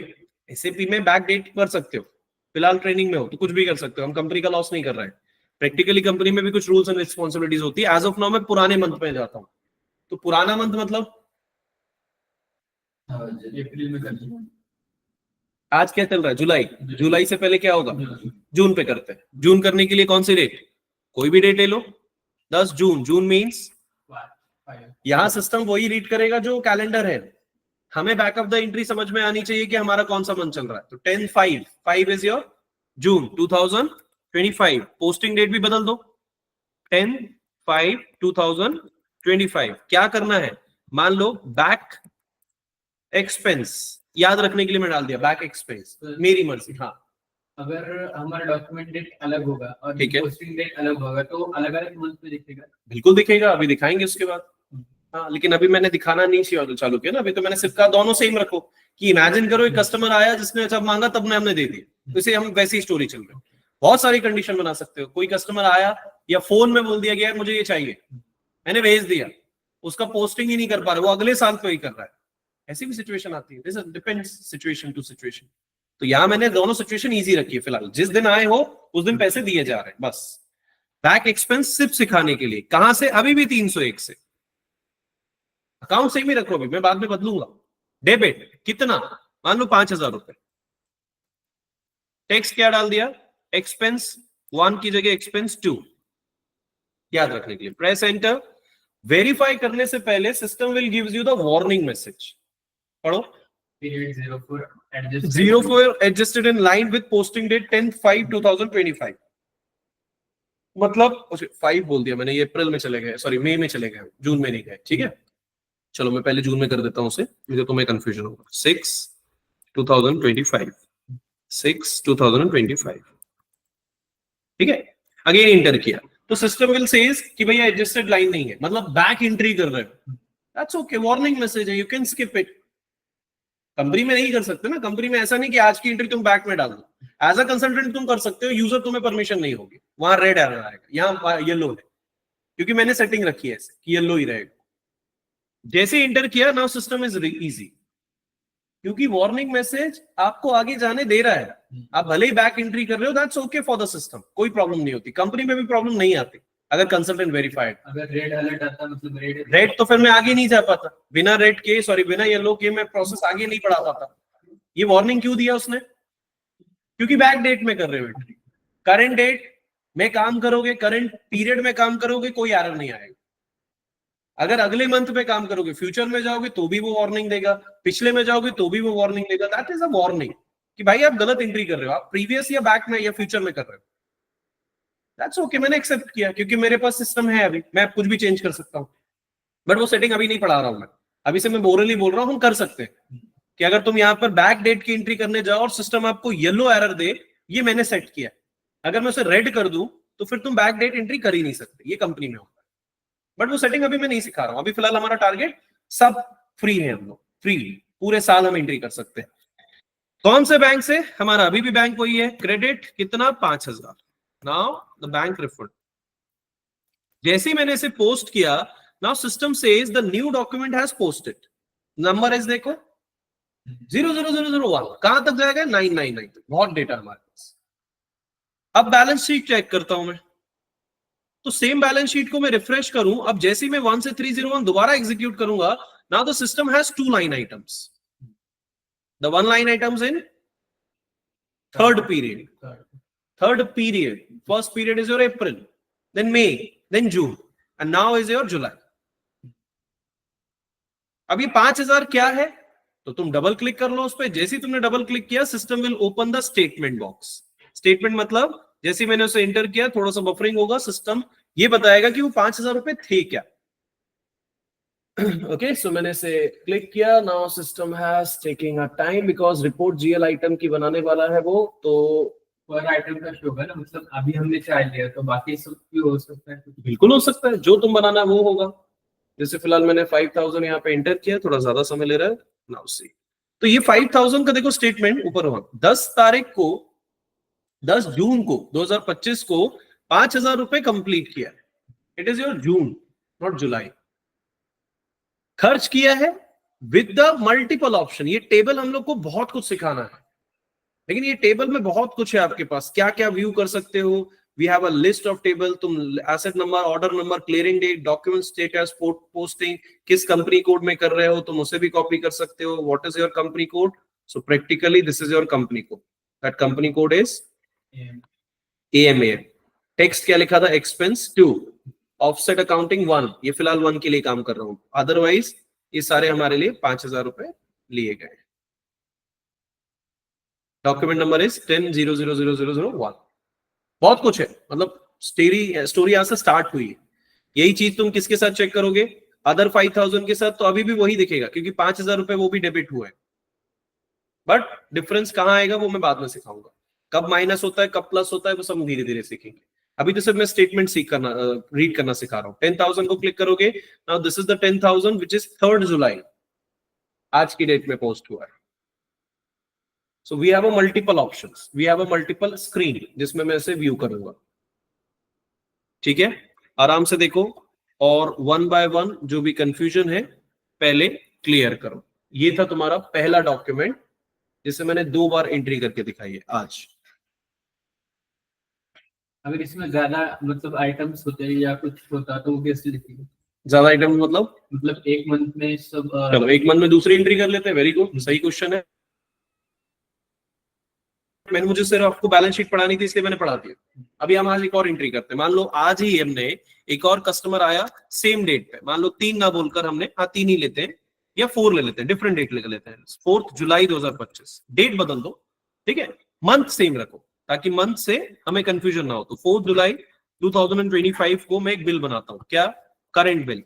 एसएपी में बैक डेट कर सकते हो, फिलहाल ट्रेनिंग में हो तो कुछ भी कर सकते हो, हम कंपनी का लॉस नहीं कर रहे हैं। प्रैक्टिकली कंपनी में भी कुछ रूल्स एंड रिस्पॉन्सिबिलिटीज होती है। एज ऑफ नाउ मैं पुराने मंथ में जाता हूँ, तो पुराना मंथ मतलब अप्रैल में कर, आज क्या चल रहा है? जुलाई। जुलाई से पहले क्या होगा? जून पे करते हैं। जून करने के लिए कौन सी डेट? कोई भी डेट ले लो, 10 जून। जून मीन्स यहां सिस्टम वही रीड करेगा जो कैलेंडर है। हमें बैकअप द एंट्री समझ में आनी चाहिए कि हमारा कौन सा मंथ चल रहा है। तो 10/5, 5 is your June 2025। Posting date भी बदल दो, 10/5/2025। क्या करना है? मान लो बैक एक्सपेंस, याद रखने के लिए मैं डाल दिया बैक एक्सपेंस, मेरी मर्जी। हाँ, अगर हमारा डॉक्यूमेंट डेट अलग होगा और ठीक है, पोस्टिंग डेट अलग होगा तो अलग अलग मंथ में दिखेगा। बिल्कुल दिखेगा, अभी दिखाएंगे उसके बाद। हाँ, लेकिन अभी मैंने दिखाना नहीं चालू किया ना, अभी तो मैंने सिर्फ कहा दोनों सेम रखो। कि इमेजिन करो एक कस्टमर आया जिसने जब मांगा तब हमने दे दिया, तो इसे हम वैसी स्टोरी चल रही है। बहुत सारी कंडीशन बना सकते हो। कोई कस्टमर आया या फोन में बोल दिया गया मुझे ये चाहिए, मैंने भेज दिया, उसका पोस्टिंग ही नहीं कर पा रहे, वो अगले साल पे ही कर रहा है। ऐसी भी सिचुएशन आती है, this depends situation to situation. तो यहां मैंने दोनों सिचुएशन इजी रखी है फिलहाल। जिस दिन आए हो उस दिन पैसे दिए जा रहे हैं बस। बैक एक्सपेंस सिर्फ सिखाने के लिए। कहां से? अभी भी 301 से। अकाउंट सेम ही रखो, अभी मैं बाद में बदलूंगा। डेबिट कितना? मान लो 5,000 रुपए। टेक्स्ट क्या डाल दिया? एक्सपेंस 1 की जगह एक्सपेंस 2, याद रखने के लिए। Press enter. वेरीफाई करने से पहले system will gives you the warning message. पढ़ो। Period 04 04 adjusted in line with posting date 10/5/2025। मतलब 5 बोल दिया मैंने, ये अप्रैल में चले गए, सॉरी मई में चले गए, जून में नहीं गए। ठीक है, चलो मैं पहले जून में कर देता हूं उसे, मुझे तो मैं कंफ्यूजन होगा। 6/2025, 6/2025। ठीक है, अगेन इंटर किया तो सिस्टम विल सेज कि भैया एडजस्टेड लाइन नहीं है, मतलब बैक एंट्री कर रहे हो। दैट्स ओके, वार्निंग मैसेज है, you can skip it. Company में नहीं कर सकते ना, कंपनी में ऐसा नहीं कि आज की एंट्री तुम बैक में डाल दो। एज अ कंसल्टेंट तुम कर सकते हो, यूजर तुम्हें परमिशन नहीं होगी, वहां रेड एरर आएगा, यहाँ येलो है, क्योंकि मैंने सेटिंग रखी है ऐसे कि येलो ही रहेगा। जैसे इंटर किया, नाउ सिस्टम इज इजी, क्योंकि वार्निंग मैसेज आपको आगे जाने दे रहा है। आप भले ही बैक एंट्री कर रहे हो, that's okay for the system, कोई प्रॉब्लम नहीं होती। कंपनी में भी प्रॉब्लम नहीं आती अगर कंसल्टेंट वेरीफाइड। अगर रेड अलर्ट आता मतलब रेड तो फिर मैं आगे नहीं जा पाता, बिना रेड के, सॉरी बिना येलो के मैं प्रोसेस आगे नहीं बढ़ा पाता। ये वार्निंग क्यों दिया उसने? क्योंकि बैक डेट में कर रहे हो एंट्री। करंट डेट में काम करोगे, करंट पीरियड में काम करोगे, कोई एरर नहीं आएगा। अगर अगले मंथ में काम करोगे, फ्यूचर में जाओगे तो भी वो वार्निंग देगा, पिछले में जाओगे तो भी वो वार्निंग देगा। दैट इज अ वार्निंग कि भाई आप गलत एंट्री कर रहे हो, आप प्रीवियस या बैक में या फ्यूचर में कर रहे हो। दैट्स ओके, मैंने एक्सेप्ट किया क्योंकि मेरे पास सिस्टम है, अभी मैं कुछ भी चेंज कर सकता हूँ। बट वो सेटिंग अभी नहीं पढ़ा रहा हूं मैं, अभी से मैं बोरली बोल रहा हूँ। हम कर सकते हैं कि अगर तुम यहाँ पर बैक डेट की एंट्री करने जाओ और सिस्टम आपको येलो एरर दे, ये मैंने सेट किया। अगर मैं उसे रेड कर दूं तो फिर तुम बैक डेट एंट्री कर ही नहीं सकते, ये कंपनी में होता है। बट वो सेटिंग अभी मैं नहीं सिखा रहा हूं। अभी फिलहाल हमारा टारगेट सब फ्री है, हम लोग फ्री पूरे साल हम एंट्री कर सकते हैं। कौन से बैंक से? हमारा अभी भी बैंक वही है। क्रेडिट कितना? 5,000। Now the bank refund. जैसे ही मैंने इसे पोस्ट किया, now system says the new document has posted. Number is देखो 00001 कहां तक जाएगा? 999 तक। बहुत डेटा हमारे पास। अब बैलेंस शीट चेक करता हूं मैं, तो सेम बैलेंस शीट को मैं रिफ्रेश करूं, अब जैसे ही मैं 1 से 301 दोबारा एग्जीक्यूट करूंगा, now the system has 2 line items, the 1 line items in third period. First period is your April, then May, then June, and now is your July. अब ये 5000 क्या है? तो तुम डबल क्लिक कर लो उस पर। जैसे ही तुमने डबल क्लिक किया, system will open the statement box. Statement मतलब जैसे ही मैंने उसे एंटर किया, थोड़ा सा बफरिंग होगा, सिस्टम ये बताएगा कि वो 5000 रुपए थे क्या। ओके, सो मैंने इसे क्लिक किया। Now system has taking a time because report GL item की बनाने वाला है वो, तो पर आइटम का शो होगा ना, मतलब अभी हमने चाय लिया तो बाकी सब भी हो सकता है। बिल्कुल हो सकता है, जो तुम बनाना है वो होगा। जैसे फिलहाल मैंने 5000 यहाँ पे एंटर किया, थोड़ा ज्यादा समय ले रहा है। नाउ सी, तो ये 5000 का देखो स्टेटमेंट ऊपर हुआ 10 तारीख को, 10 जून को 2025 को 5000 रुपए कंप्लीट किया। It is your June, not July. खर्च किया है विद द मल्टीपल ऑप्शन। ये टेबल हम लोग को बहुत कुछ सिखाना है, लेकिन ये टेबल में बहुत कुछ है आपके पास। क्या क्या व्यू कर सकते हो, we have a list of table. तुम asset number, order number, clearing date, document status, posting, किस कंपनी कोड में कर रहे हो, तुम उसे भी कॉपी कर सकते हो। What is your company code? So practically this is your company code. That company code is AMA। Text क्या लिखा था? Expense 2, offset accounting 1। ये फिलहाल 1 के लिए काम कर रहा हूं, अदरवाइज ये सारे हमारे लिए 5000 रुपए लिए गए। Document number is 10000001। बहुत कुछ है, मतलब स्टोरी यहां से स्टार्ट हुई है। यही चीज तुम किसके साथ चेक करोगे? अदर 5000 के साथ, तो अभी भी वही दिखेगा, क्योंकि 5000 रुपए वो भी डेबिट हुआ है। बट डिफरेंस कहां आएगा वो मैं बाद में सिखाऊंगा। कब माइनस होता है, कब प्लस होता है, वो सब धीरे धीरे सीखेंगे। अभी तो सिर्फ मैं स्टेटमेंट रीड करना सिखा रहा हूँ। 10,000 को क्लिक करोगे, now this is the 10,000 which is 3rd जुलाई, आज की डेट में पोस्ट हुआ है। So we have a multiple options, we have a multiple screen जिसमें मैं इसे व्यू करूंगा। ठीक है, आराम से देखो और 1 by 1 जो भी कंफ्यूजन है पहले क्लियर करो। ये था तुम्हारा पहला डॉक्यूमेंट, जिसे मैंने 2 बार एंट्री करके दिखाई है आज। अगर इसमें ज्यादा मतलब आइटम्स होते हैं या कुछ होता तो वो कैसे लिखेंगे? ज्यादा आइटम मतलब एक मंथ में सब चलो एक मंथ में दूसरी एंट्री कर लेते हैं। वेरी गुड, सही क्वेश्चन है। मैंने मुझे सिर्फ आपको बैलेंस शीट पढ़ानी थी, इसलिए मैंने पढ़ा दिया। अभी हम आज एक और एंट्री करते हैं। मान लो आज ही हमने एक और कस्टमर आया सेम डेट पे, मान लो 3 ना बोलकर हमने 3 ही लेते हैं या 4 ले लेते हैं, डिफरेंट डेट ले लेते हैं। 4 जुलाई 2025, डेट बदल दो, ठीक है, मंथ सेम रखो ताकि मंथ से हमें कंफ्यूजन ना हो। तो 4 जुलाई 2025 को मैं एक बिल बनाता हूँ, क्या? Current bill.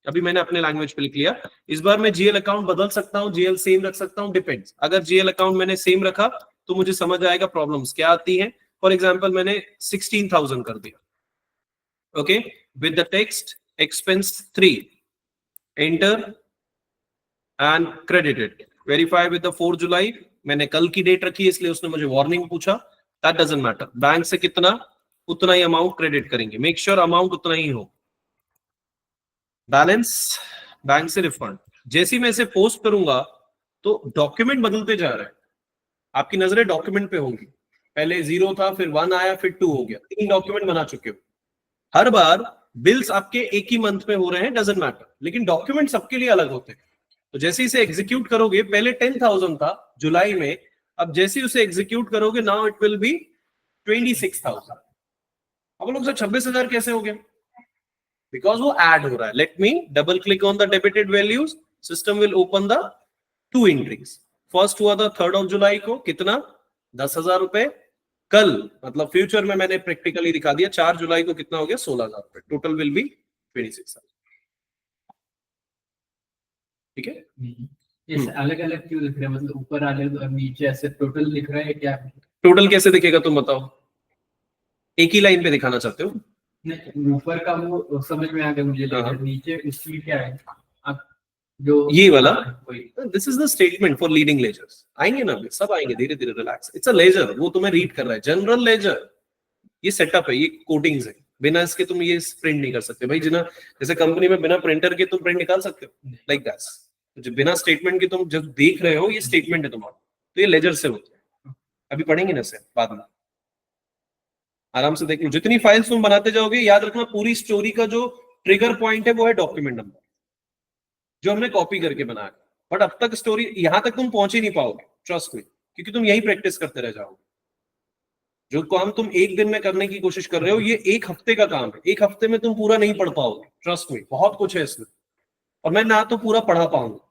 अभी मैंने अपने लैंग्वेज पे लिख लिया। इस बार मैं जीएल अकाउंट बदल सकता हूँ, जीएल सेम रख सकता हूँ, डिपेंड्स। अगर जीएल अकाउंट मैंने सेम रखा तो मुझे समझ आएगा प्रॉब्लम्स क्या आती हैं। फॉर एग्जांपल मैंने 16,000 कर दिया, okay, with the text expense 3, enter and credited, verify with the 4 जुलाई। मैंने कल की डेट रखी इसलिए उसने मुझे वार्निंग पूछा, दैट डजंट मैटर। बैंक से कितना, उतना ही अमाउंट क्रेडिट करेंगे, मेक श्योर अमाउंट उतना ही हो। बैलेंस, बैंक से रिफंड। जैसे ही मैं इसे पोस्ट करूंगा तो डॉक्यूमेंट बदलते जा रहे हैं, आपकी नजरें डॉक्यूमेंट पे होंगी। पहले 0 था, फिर 1 आया, फिर 2 हो गया, 3 डॉक्यूमेंट बना चुके हो। हर बार बिल्स आपके एक ही मंथ में हो रहे हैं, डजंट मैटर, लेकिन डॉक्यूमेंट सबके लिए अलग होते हैं। तो जैसे इसे एग्जीक्यूट करोगे, पहले 10,000 था जुलाई में, अब जैसे उसे एग्जीक्यूट करोगे नाउ इट विल बी 26,000। अब लोग 26,000 कैसे हो गया? बिकॉज वो ऐड हो रहा है। Let me double click on the debited values, system will open the 2 entries. First हुआ था 3rd of जुलाई को, कितना? 10,000 रुपए। कल मतलब फ्यूचर में मैंने प्रैक्टिकली दिखा दिया, 4 जुलाई को कितना हो गया? 16,000 रुपए। Total will be 26,000। ठीक है, ये अलग अलग क्यों लिख रहे हैं? मतलब ऊपर अलग और नीचे ऐसे टोटल लिख रहा है क्या? टोटल कैसे दिखेगा तुम बताओ? एक ही लाइन पे दिखाना चाहते हो? नहीं, ऊपर का वो समझ में आ गया मुझे, लेकिन नीचे उसमें क्या है? आप जो ये वाला, this is the statement for leading ledgers. आएंगे ना, सब आएंगे धीरे धीरे, रिलैक्स। इट्स अ लेजर, वो तुम्हें रीड कर रहा है, जनरल लेजर। ये सेटअप है, ये कोडिंग्स है, बिना इसके तुम ये प्रिंट नहीं कर सकते भाई। जिना जैसे कंपनी में बिना प्रिंटर के तुम प्रिंट निकाल सकते हो, लाइक दैट। तो जब बिना स्टेटमेंट के तुम जब देख रहे हो, ये स्टेटमेंट है तुम्हारा, तो ये लेजर से होता है। अभी पढ़ेंगे ना इसे बाद में, आराम से देखो। जितनी फाइल्स तुम बनाते जाओगे, याद रखना पूरी स्टोरी का जो ट्रिगर पॉइंट है वो है डॉक्यूमेंट नंबर, जो हमने कॉपी करके बनाया। बट अब तक स्टोरी यहां तक तुम पहुंच ही नहीं पाओगे, ट्रस्ट मी, क्योंकि तुम यही प्रैक्टिस करते रह जाओगे। जो काम तुम एक दिन में करने की कोशिश कर रहे हो, ये एक हफ्ते का काम है। एक हफ्ते में तुम पूरा नहीं पढ़ पाओगे, ट्रस्ट मी, बहुत कुछ है इसमें, और मैं ना तो पूरा पढ़ा पाऊंगा।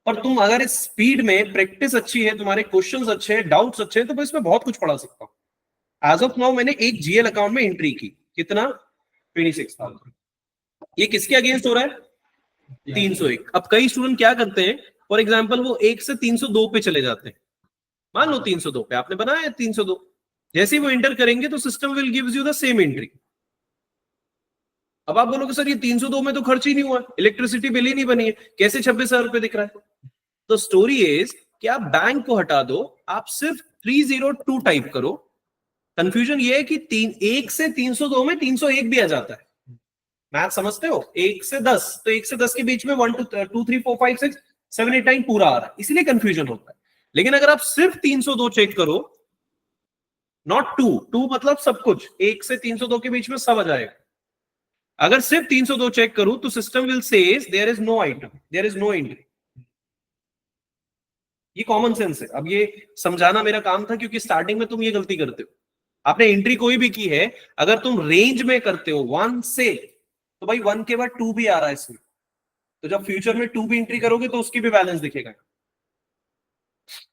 पर तुम अगर इस स्पीड में, प्रैक्टिस अच्छी है, तुम्हारे क्वेश्चंस अच्छे हैं, डाउट्स अच्छे हैं, तो मैं इसमें बहुत कुछ पढ़ा सकता हूँ। एज ऑफ नाउ मैंने एक जीएल अकाउंट में एंट्री की, कितना, 26,000। ये किसके अगेंस्ट हो रहा है, 301। अब कई स्टूडेंट क्या करते हैं, फॉर एग्जाम्पल वो 1 से 302 पे चले जाते हैं। मान लो 302 पे आपने बनाया है 302, जैसे ही वो एंटर करेंगे तो system will gives you the same entry. अब आप बोलोगे सर ये 302 में तो खर्च ही नहीं हुआ, इलेक्ट्रिसिटी बिल ही नहीं बनी है, कैसे 26,000 रुपए दिख रहा है? तो स्टोरी इज कि आप बैंक को हटा दो, आप सिर्फ 302 टाइप करो। कंफ्यूजन ये है कि 1 से 302 में 301 भी आ जाता है। मैथ समझते हो, 1 से 10, तो 1 से 10 के बीच में 1 2 3 4 5 6 7 8 9 पूरा आ रहा है, इसलिए कंफ्यूजन होता है। लेकिन अगर आप सिर्फ 302 चेक करो, नॉट 2 मतलब सब कुछ, 1 से 302 के बीच में सब आ जाएगा। अगर सिर्फ 302 चेक करूं तो system will says there is no item, there is no entry. ये कॉमन सेंस है। अब ये समझाना मेरा काम था, क्योंकि स्टार्टिंग में तुम ये गलती करते हो। आपने एंट्री कोई भी की है, अगर तुम रेंज में करते हो 1 से, तो भाई 1 के बाद 2 भी आ रहा है इसमें, तो जब फ्यूचर में 2 भी एंट्री करोगे तो उसकी भी बैलेंस दिखेगा।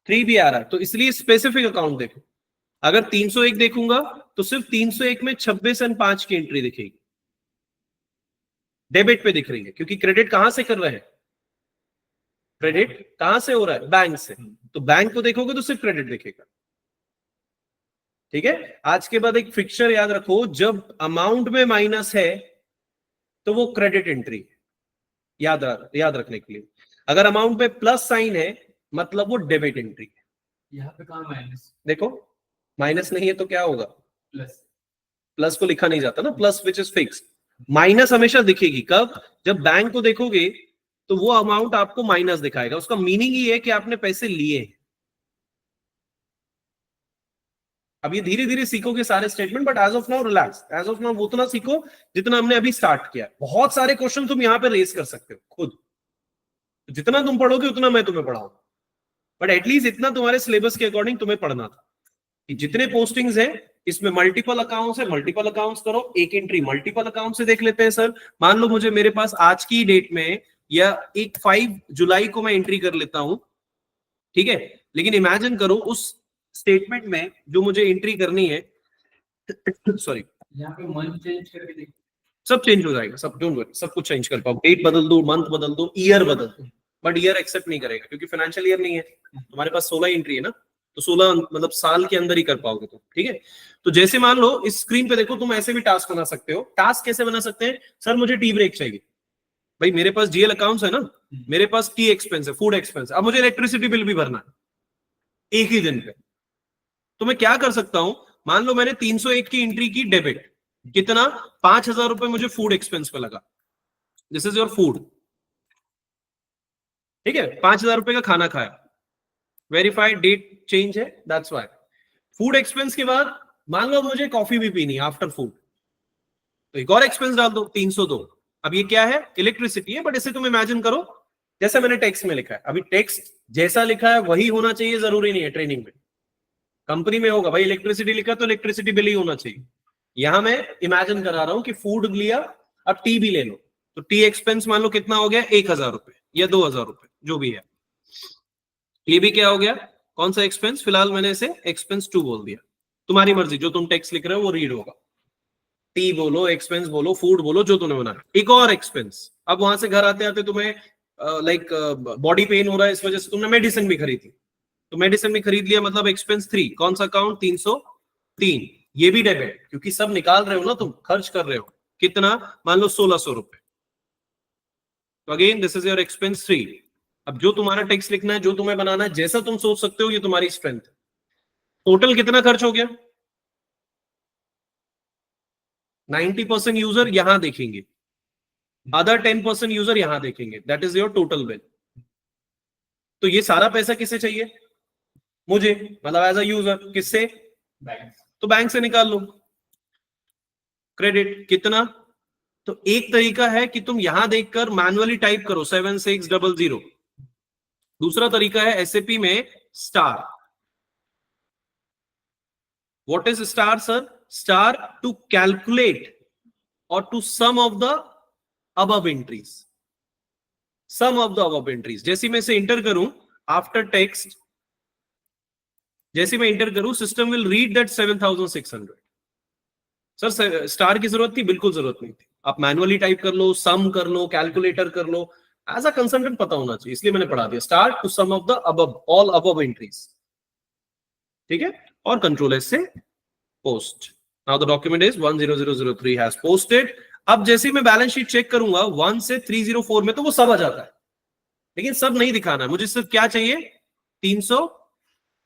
3 भी आ रहा है, तो इसलिए स्पेसिफिक अकाउंट देखो। अगर 301 देखूंगा तो सिर्फ 301 में 26 और 5 की एंट्री दिखेगी, डेबिट पे दिख रही है, क्योंकि क्रेडिट कहां से कर रहे हैं, क्रेडिट कहां से हो रहा है, बैंक से। तो बैंक को देखोगे तो सिर्फ क्रेडिट दिखेगा। ठीक है, आज के बाद एक फिक्चर याद रखो, जब अमाउंट में माइनस है तो वो क्रेडिट एंट्री है, याद रखने के लिए। अगर अमाउंट में प्लस साइन है मतलब वो डेबिट एंट्री है। यहाँ पे कहाँ माइनस, देखो माइनस नहीं है तो क्या होगा, प्लस। प्लस को लिखा नहीं जाता ना, plus which is fix. Minus हमेशा दिखेगी कब, जब बैंक को देखोगे तो वो अमाउंट आपको माइनस दिखाएगा। उसका मीनिंग ही है कि आपने पैसे लिए। अब ये धीरे धीरे सीखोगे सारे statement, but as of now relax, as of now उतना सीखो जितना हमने अभी स्टार्ट किया। बहुत सारे क्वेश्चन तुम यहां पे रेस कर सकते हो खुद, जितना तुम पढ़ोगे उतना मैं तुम्हें पढ़ाऊंगा, बट एटलीस्ट इतना तुम्हारे सिलेबस के अकॉर्डिंग तुम्हें पढ़ना था कि जितने पोस्टिंग्स हैं इसमें मल्टीपल अकाउंट्स है, मल्टीपल अकाउंट्स करो। एक एंट्री मल्टीपल अकाउंट से देख लेते हैं सर। मान लो मुझे, मेरे पास आज की डेट में या एक 5 जुलाई को मैं एंट्री कर लेता हूं, ठीक है, लेकिन इमेजिन करो उस स्टेटमेंट में जो मुझे एंट्री करनी है सॉरी, यहाँ पे मंथ चेंज करके देखो, सब चेंज हो जाएगा, सब डोंट वरी, सब कुछ चेंज कर पाओ। डेट बदल दो, मंथ बदल दो, ईयर बदल दो, बट ईयर एक्सेप्ट नहीं करेगा क्योंकि फाइनेंशियल ईयर नहीं है तुम्हारे पास। 16 एंट्री है ना, तो 16 मतलब साल के अंदर ही कर पाओगे तुम। ठीक है, तो जैसे मान लो इस स्क्रीन पे देखो, तुम ऐसे भी टास्क बना सकते हो। टास्क कैसे बना सकते हैं, सर मुझे टी ब्रेक चाहिए, भाई मेरे पास जीएल अकाउंट्स है ना, मेरे पास टी एक्सपेंस है, फूड एक्सपेंस, अब मुझे इलेक्ट्रिसिटी बिल भी भरना है एक ही दिन पे। तो मैं क्या कर सकता हूं, मान लो मैंने 301 की एंट्री की डेबिट, कितना, 5,000 रुपए मुझे फूड एक्सपेंस पे लगा, दिस इज योर फूड। ठीक है, 5,000 रुपए का खाना खाया, वेरीफाइड डेट चेंज है, दैट्स व्हाई। फूड एक्सपेंस के बाद मान लो मुझे कॉफी भी पीनी आफ्टर फूड, तो एक और एक्सपेंस डाल दो 302। अब ये क्या है, इलेक्ट्रिसिटी है, बट इसे तुम इमेजिन करो जैसे मैंने टेक्स्ट में लिखा है। अभी टेक्स्ट जैसा लिखा है वही होना चाहिए, जरूरी नहीं है। ट्रेनिंग में, कंपनी में होगा भाई इलेक्ट्रिसिटी लिखा तो इलेक्ट्रिसिटी बिल ही होना चाहिए। यहां मैं इमेजिन करा रहा हूं कि फूड लिया, अब टी भी ले लो, तो टी एक्सपेंस मान लो कितना हो गया, 1,000 रुपए या 2,000 रुपए जो भी है। ये भी क्या हो गया, कौन सा एक्सपेंस, फिलहाल मैंने इसे एक्सपेंस 2 बोल दिया, तुम्हारी मर्जी, जो तुम टेक्स्ट लिख रहे हो वो रीड होगा। टी बोलो, एक्सपेंस बोलो, फूड बोलो, जो तुमने बनाया। एक और एक्सपेंस, अब वहां से घर आते आते तुम्हें लाइक बॉडी पेन हो रहा है, इस वजह से तुमने मेडिसिन भी खरीदी, तो मेडिसिन भी खरीद लिया, मतलब एक्सपेंस 3। कौन सा अकाउंट, 303। ये भी डेबिट, क्योंकि सब निकाल रहे हो ना तुम, खर्च कर रहे हो, कितना, मान लो 1,600 रुपए। तो again this is your expense 3। अब जो तुम्हारा टेक्स्ट लिखना है, जो तुम्हें बनाना है, जैसा तुम सोच सकते हो, ये तुम्हारी स्ट्रेंथ। टोटल कितना खर्च हो गया, 90% यूजर यहां देखेंगे, अदर 10% यूजर यहां देखेंगे, that is your total bill. तो ये सारा पैसा किसे चाहिए? मुझे, मतलब एज अ यूजर। किससे? बैंक। तो बैंक से निकाल लो क्रेडिट। कितना? तो एक तरीका है कि तुम यहां देखकर मैनुअली टाइप करो 7600। दूसरा तरीका है एसएपी में star. What is star sir? Star to calculate और to sum of the above entries. Sum of the above entries. जैसे मैं इसे इंटर करूं आफ्टर टेक्स्ट, जैसे मैं इंटर करूं system will read that 7600। Sir star की जरूरत थी? बिल्कुल जरूरत नहीं थी। आप मैनुअली टाइप कर लो, सम कर लो, कैलकुलेटर कर लो। एज अ कंसल्टेंट पता होना चाहिए, इसलिए मैंने पढ़ा दिया star to sum of the above, all above entries. ठीक है, और कंट्रोल एस से post. Now the document is 10003 has posted. अब जैसे ही मैं बैलेंस शीट चेक करूंगा 1 से 304 में, तो वो सब आ जाता है, लेकिन सब नहीं दिखाना है मुझे। सिर्फ क्या चाहिए? 300,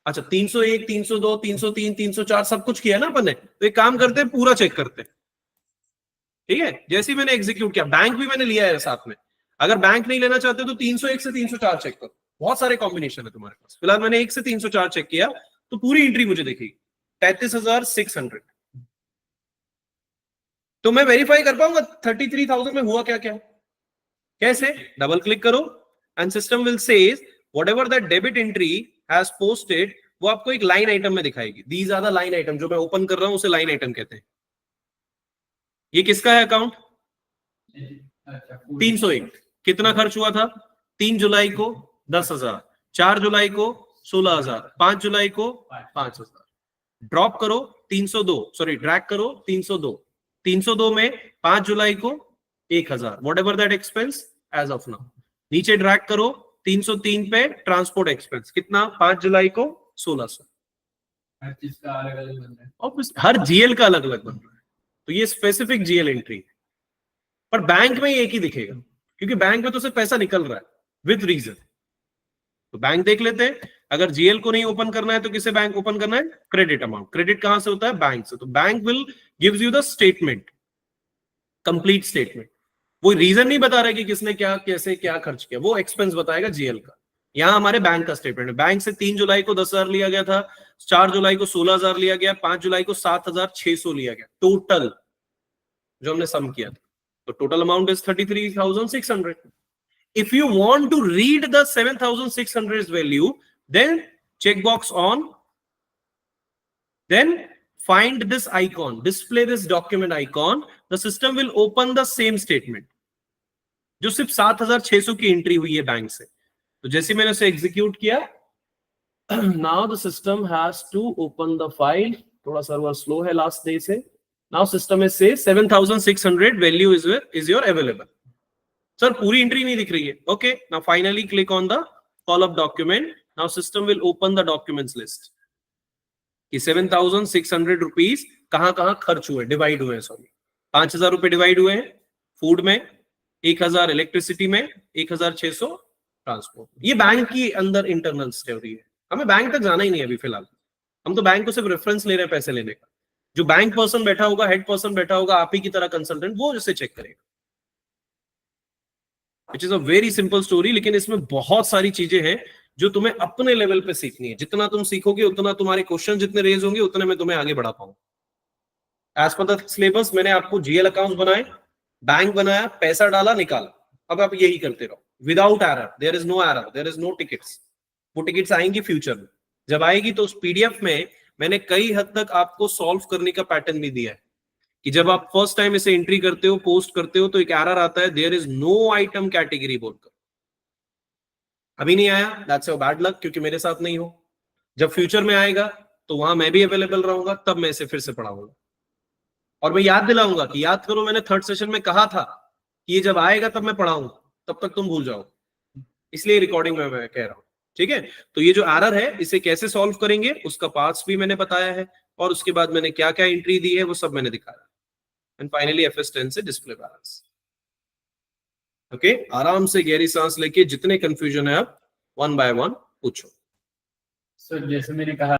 अच्छा 301, 302, 303, 304 सब कुछ किया ना अपन ने। तो एक काम करते हैं, पूरा चेक करते हैं। ठीक है, जैसे ही मैंने एग्जीक्यूट किया, बैंक भी मैंने लिया है साथ में। अगर बैंक नहीं लेना चाहते तो 301 से 304 चेक करो। बहुत सारे कॉम्बिनेशन है तुम्हारे पास। फिलहाल मैंने 1 से 304 चेक किया, तो पूरी एंट्री मुझे दिखेगी 33,600। तो मैं वेरीफाई कर पाऊंगा 33,000 में हुआ क्या क्या। कैसे? डबल क्लिक करो and system will say whatever that debit entry has posted, वो आपको एक लाइन आइटम में दिखाएगी। These are the line item. जो मैं ओपन कर रहा हूं उसे लाइन आइटम कहते हैं। ये किसका है अकाउंट? 301। कितना खर्च हुआ था? 3 जुलाई को 10,000, 4 जुलाई को 16,000, 5 जुलाई को 5,000। ड्रॉप करो 302, सॉरी ड्रैग करो 302। 302 में 5 जुलाई को 1,000, whatever that expense as of now. नीचे ड्रैग करो 303 पे ट्रांसपोर्ट एक्सपेंस, कितना? 5 जुलाई को 1,600। हर चीज का अलग अलग बन रहा है, और हर जीएल का अलग अलग बन रहा है। तो ये स्पेसिफिक जीएल एंट्री है, पर बैंक में एक ही दिखेगा, क्योंकि बैंक में तो सिर्फ पैसा निकल रहा है विद रीजन। तो बैंक देख लेते हैं। अगर जीएल को नहीं ओपन करना है तो किसे बैंक ओपन करना है? Credit amount. क्रेडिट कहां से होता है? बैंक से। तो bank will gives you the statement, complete statement. वो रीजन नहीं बता रहा कि किसने क्या कैसे क्या खर्च किया, वो एक्सपेंस बताएगा जीएल का। यहां हमारे बैंक का स्टेटमेंट है। बैंक से 3 जुलाई को 10,000 लिया गया था, 4 जुलाई को 16,000 लिया गया, 5 जुलाई को 7,600 लिया गया, टोटल जो हमने सम किया था। तो total amount is 33,600। If you want to read the 7,600 value, then check box on, then find this icon, display this document icon. The system will open the same statement जो सिर्फ 7,600 की एंट्री हुई है बैंक से। तो जैसे मैंने उसे एग्जीक्यूट किया, now the system has to open the file. थोड़ा सर्वर स्लो है लास्ट डे से। Now system is say 7,600 value is your available. Sir पूरी एंट्री नहीं दिख रही है। Okay, now finally click on the call of document. Now system will open the documents list कि 7,600 rupees कहां कहां खर्च हुए, डिवाइड हुए। सॉरी 5,000 रुपए डिवाइड हुए हैं फूड में, 1,000 इलेक्ट्रिसिटी में, 1,600 ट्रांसपोर्ट। ये बैंक की अंदर इंटरनल स्टोरी है, हमें बैंक तक जाना ही नहीं है अभी फिलहाल। हम तो बैंक को सिर्फ रेफरेंस ले रहे हैं पैसे लेने का। जो बैंक पर्सन बैठा होगा, हेड पर्सन बैठा होगा, आप ही की तरह कंसल्टेंट, वो इसे चेक करेगा। Which is a very simple story, लेकिन इसमें बहुत सारी चीजें हैं जो तुम्हें अपने लेवल पे सीखनी है। जितना तुम सीखोगे उतना तुम्हारे क्वेश्चन जितने रेज होंगे उतने में तुम्हें आगे बढ़ा पाऊंगा। एज पर द सिलेबस मैंने आपको जीएल अकाउंट बनाए, बैंक बनाया, पैसा डाला, निकाला। अब आप यही करते रहो without error. There is no error, there is no tickets. वो टिकट्स आएंगी फ्यूचर में। जब आएगी तो उस पीडीएफ में मैंने कई हद तक आपको सॉल्व करने का पैटर्न भी दिया है कि जब आप फर्स्ट टाइम इसे एंट्री करते हो, पोस्ट करते हो, तो एक एरर आता है, there is no item category बोलकर। अभी नहीं आया, दैट्स योर बैड लक, क्योंकि मेरे साथ नहीं हो। जब फ्यूचर में आएगा तो वहां मैं भी अवेलेबल रहूंगा, तब मैं इसे फिर से पढ़ाऊंगा। और मैं याद दिलाऊंगा कि याद करो मैंने थर्ड सेशन में कहा था कि ये जब आएगा तब मैं पढ़ाऊंगा, तब तक तुम भूल जाओ। इसलिए रिकॉर्डिंग में मैं कह रहा हूं। ठीक है, तो ये जो एरर है इसे कैसे सॉल्व करेंगे उसका पार्ट्स भी मैंने बताया है, और उसके बाद मैंने क्या क्या एंट्री दी है वो सब मैंने दिखाया। एंड फाइनली FS10 से डिस्प्ले बैलेंस। ओके, आराम से गहरी सांस लेके जितने कंफ्यूजन है आप 1 by 1 पूछो। सर जैसे मैंने कहा